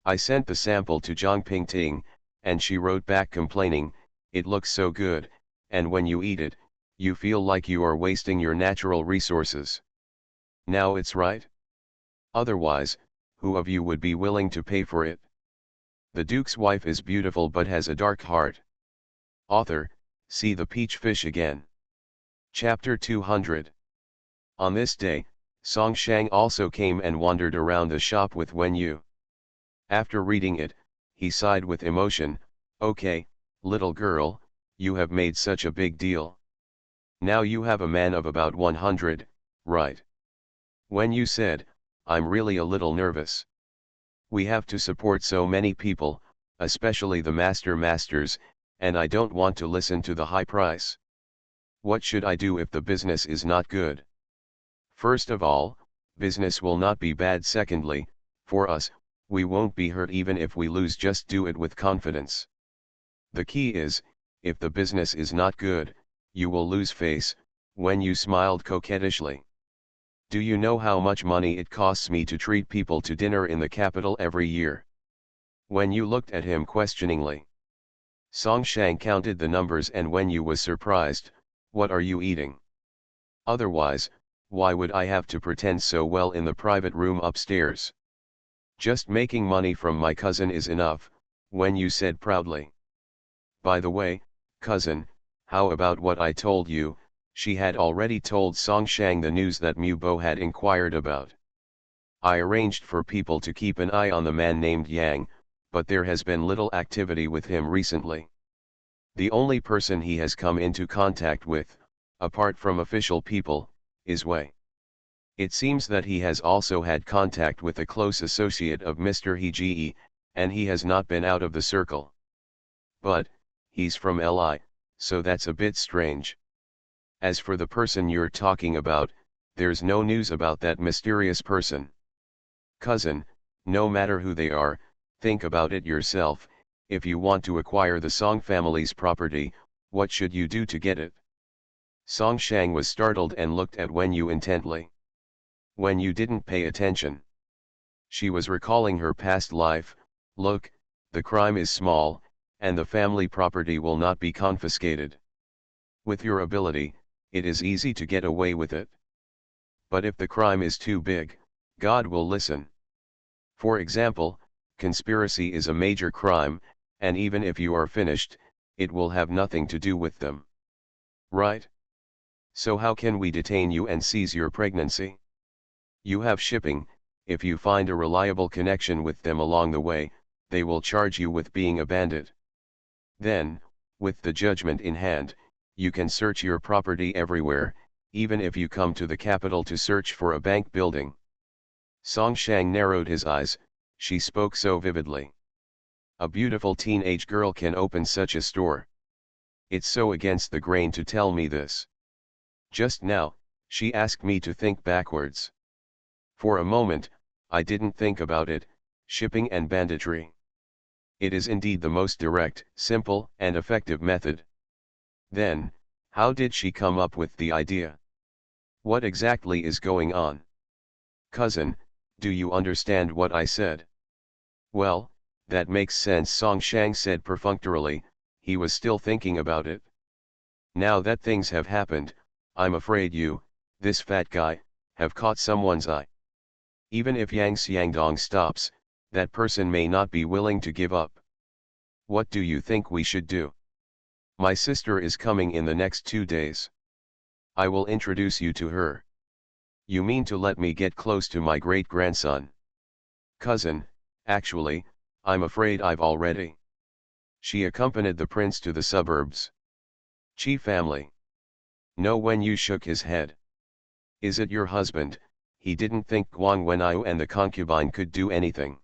I sent the sample to Zhang Pingting, and she wrote back complaining, it looks so good, and when you eat it, you feel like you are wasting your natural resources. Now it's right? Otherwise, who of you would be willing to pay for it? The Duke's wife is beautiful but has a dark heart. Author, see the peach fish again. Chapter 200. On this day, Songshang also came and wandered around the shop with Wen Yu. After reading it, he sighed with emotion, okay, little girl, you have made such a big deal. Now you have a man of about 100, right? Wen Yu said, I'm really a little nervous. We have to support so many people, especially the masters, and I don't want to listen to the high price. What should I do if the business is not good? First of all, business will not be bad. Secondly, For us, we won't be hurt even if we lose, just do it with confidence. The key is, if the business is not good, you will lose face. When you smiled coquettishly. Do you know how much money it costs me to treat people to dinner in the capital every year? When you looked at him questioningly. Song Shang counted the numbers, and when you was surprised, what are you eating? Otherwise, why would I have to pretend so well in the private room upstairs? Just making money from my cousin is enough, when you said proudly. By the way, cousin, how about what I told you? She had already told Song Shang the news that Mu Bo had inquired about. I arranged for people to keep an eye on the man named Yang, but there has been little activity with him recently. The only person he has come into contact with, apart from official people, is Wei. It seems that he has also had contact with a close associate of Mr. He Ji, and he has not been out of the circle. But, he's from Li, so that's a bit strange. As for the person you're talking about, there's no news about that mysterious person. Cousin, no matter who they are, think about it yourself. If you want to acquire the Song family's property, what should you do to get it? Song Shang was startled and looked at Wen Yu intently. Wen Yu didn't pay attention. She was recalling her past life. Look, the crime is small, and the family property will not be confiscated. With your ability, it is easy to get away with it. But if the crime is too big, God will listen. For example, conspiracy is a major crime, and even if you are finished, it will have nothing to do with them. Right? So how can we detain you and seize your pregnancy? You have shipping. If you find a reliable connection with them along the way, they will charge you with being a bandit. Then, with the judgment in hand, you can search your property everywhere, even if you come to the capital to search for a bank building. Song Shang narrowed his eyes. She spoke so vividly. A beautiful teenage girl can open such a store. It's so against the grain to tell me this. Just now, she asked me to think backwards. For a moment, I didn't think about it, shipping and banditry. It is indeed the most direct, simple, and effective method. Then, how did she come up with the idea? What exactly is going on? Cousin, do you understand what I said? Well, that makes sense, Song Shang said perfunctorily. He was still thinking about it. Now that things have happened, I'm afraid you, this fat guy, have caught someone's eye. Even if Yang Xiangdong stops, that person may not be willing to give up. What do you think we should do? My sister is coming in the next 2 days. I will introduce you to her. You mean to let me get close to my great-grandson? Cousin, actually, I'm afraid I've already. She accompanied the prince to the suburbs. Chi family. No, Wen Yu shook his head. Is it your husband? He didn't think Guang Wenyu and the concubine could do anything.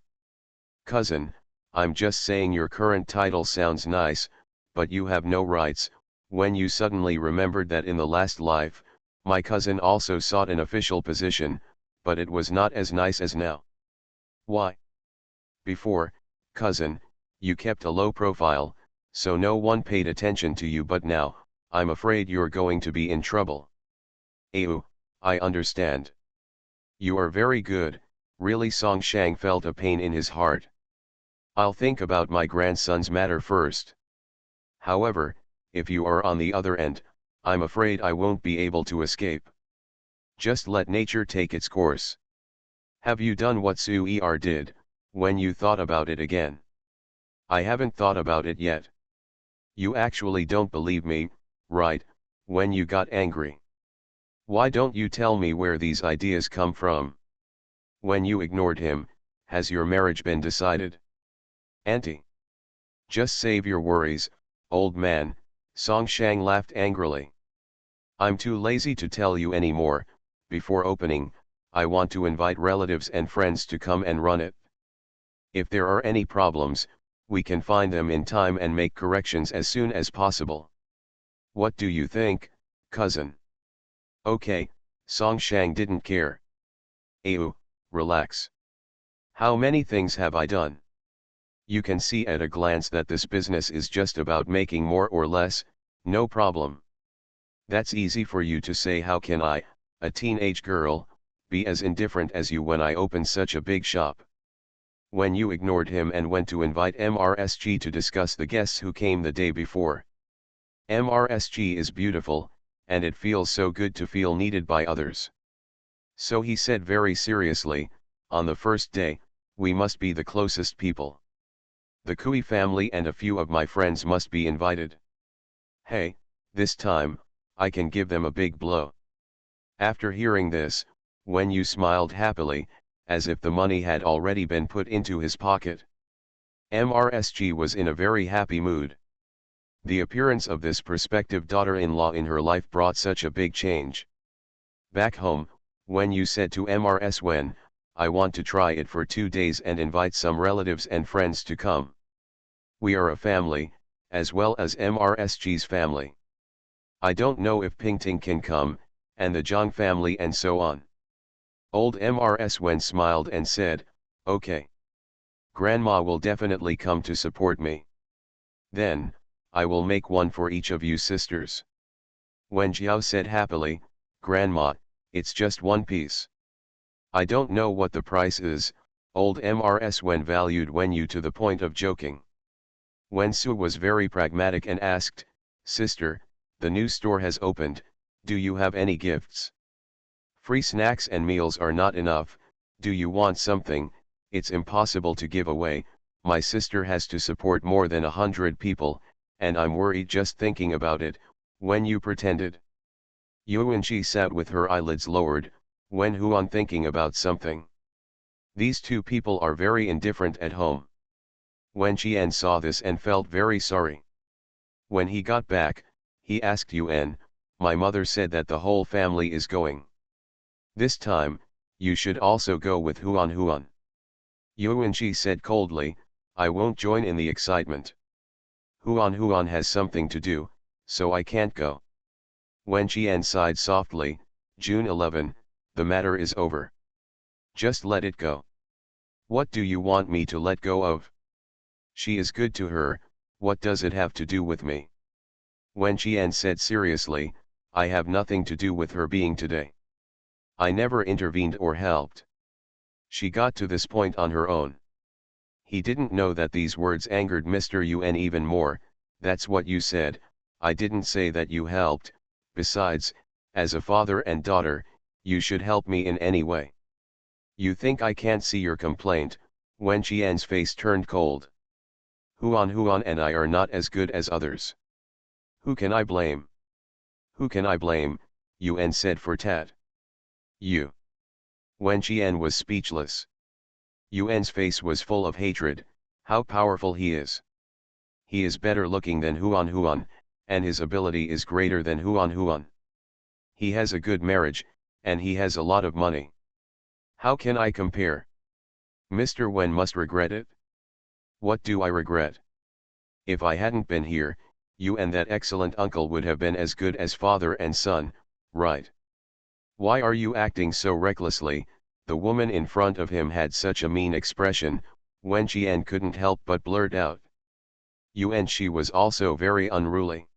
Cousin, I'm just saying your current title sounds nice, but you have no rights. When you suddenly remembered that in the last life, my cousin also sought an official position, but it was not as nice as now. Why? Before, cousin, you kept a low profile, so no one paid attention to you, but now, I'm afraid you're going to be in trouble. Ew, I understand. You are very good, really. Song Shang felt a pain in his heart. I'll think about my grandson's matter first. However, if you are on the other end, I'm afraid I won't be able to escape. Just let nature take its course. Have you done what Sui did, when you thought about it again? I haven't thought about it yet. You actually don't believe me, right, when you got angry? Why don't you tell me where these ideas come from? When you ignored him, has your marriage been decided? Auntie. Just save your worries, old man. Song Shang laughed angrily. I'm too lazy to tell you anymore. Before opening, I want to invite relatives and friends to come and run it. If there are any problems, we can find them in time and make corrections as soon as possible. What do you think, cousin? Okay, Song Shang didn't care. Ew, relax. How many things have I done? You can see at a glance that this business is just about making more or less, no problem. That's easy for you to say. How can I, a teenage girl, be as indifferent as you when I open such a big shop? When you ignored him and went to invite MRSG to discuss the guests who came the day before. MRSG is beautiful, and it feels so good to feel needed by others. So he said very seriously, on the first day, we must be the closest people. The Kui family and a few of my friends must be invited. Hey, this time, I can give them a big blow. After hearing this, Wen Yu smiled happily, as if the money had already been put into his pocket. MRSG was in a very happy mood. The appearance of this prospective daughter-in-law in her life brought such a big change. Back home, Wen Yu said to MRS Wen, I want to try it for 2 days and invite some relatives and friends to come. We are a family, as well as MRSG's family. I don't know if Pingting can come, and the Zhang family and so on. Old MRS Wen smiled and said, okay. Grandma will definitely come to support me. Then, I will make one for each of you sisters. Wen Jiao said happily, Grandma, it's just one piece. I don't know what the price is. Old MRS Wen valued Wen Yu to the point of joking. Wen Su was very pragmatic and asked, Sister, the new store has opened, do you have any gifts? Free snacks and meals are not enough, do you want something? It's impossible to give away, my sister has to support more than 100 people, and I'm worried just thinking about it. Wen Yu pretended. Yuanqi sat with her eyelids lowered, Wen Huan thinking about something. These two people are very indifferent at home. Wen Qian saw this and felt very sorry. When he got back, he asked Yuan, my mother said that the whole family is going. This time, you should also go with Huan Huan. Yuanqi said coldly, I won't join in the excitement. Huan Huan has something to do, so I can't go. Wen Qian sighed softly, June 11, the matter is over. Just let it go. What do you want me to let go of? She is good to her, what does it have to do with me? Wen Qian said seriously, I have nothing to do with her being today. I never intervened or helped. She got to this point on her own. He didn't know that these words angered Mr. Yuan even more. That's what you said, I didn't say that you helped. Besides, as a father and daughter, you should help me in any way. You think I can't see your complaint? Wen Qian's face turned cold. Huan Huan and I are not as good as others. Who can I blame? Who can I blame? Yuan said for Tat. You. Wen Qian was speechless. Yuan's face was full of hatred. How powerful he is. He is better looking than Huan Huan, and his ability is greater than Huan Huan. He has a good marriage, and he has a lot of money. How can I compare? Mr. Wen must regret it. What do I regret? If I hadn't been here, you and that excellent uncle would have been as good as father and son, right? Why are you acting so recklessly? The woman in front of him had such a mean expression, Wen Qian couldn't help but blurt out. And she was also very unruly.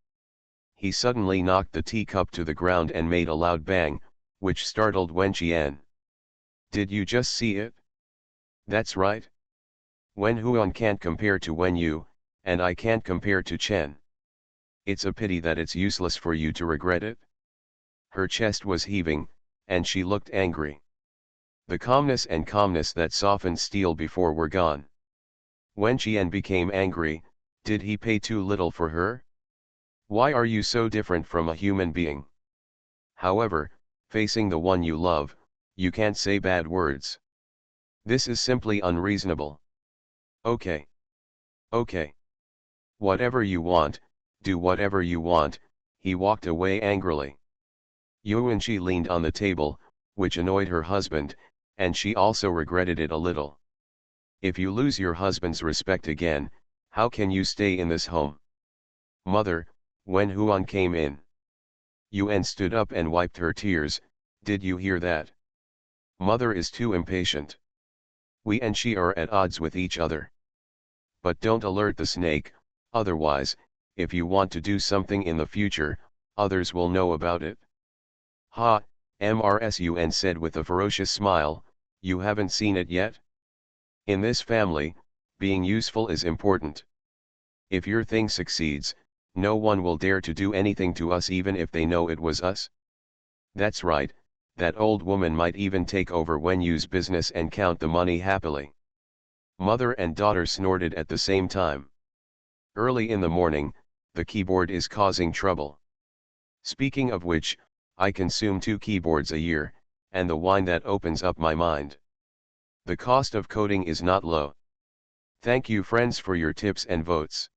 He suddenly knocked the teacup to the ground and made a loud bang, which startled Wen Qian. Did you just see it? That's right. Wen Huan can't compare to Wen Yu, and I can't compare to Chen. It's a pity that it's useless for you to regret it. Her chest was heaving, and she looked angry. The calmness that softened steel before were gone. Wen Qian became angry. Did he pay too little for her? Why are you so different from a human being? However, facing the one you love, you can't say bad words. This is simply unreasonable. Okay. Okay. Whatever you want, do whatever you want. He walked away angrily. Yuanqi leaned on the table, which annoyed her husband, and she also regretted it a little. If you lose your husband's respect again, how can you stay in this home? Mother, Wen Huan came in. Yuan stood up and wiped her tears. Did you hear that? Mother is too impatient. We and she are at odds with each other. But don't alert the snake, otherwise, if you want to do something in the future, others will know about it. Ha, Mrsun said with a ferocious smile, you haven't seen it yet? In this family, being useful is important. If your thing succeeds, no one will dare to do anything to us even if they know it was us. That's right, that old woman might even take over when you's business and count the money happily. Mother and daughter snorted at the same time. Early in the morning, the keyboard is causing trouble. Speaking of which, I consume 2 keyboards a year, and the wine that opens up my mind. The cost of coding is not low. Thank you friends for your tips and votes.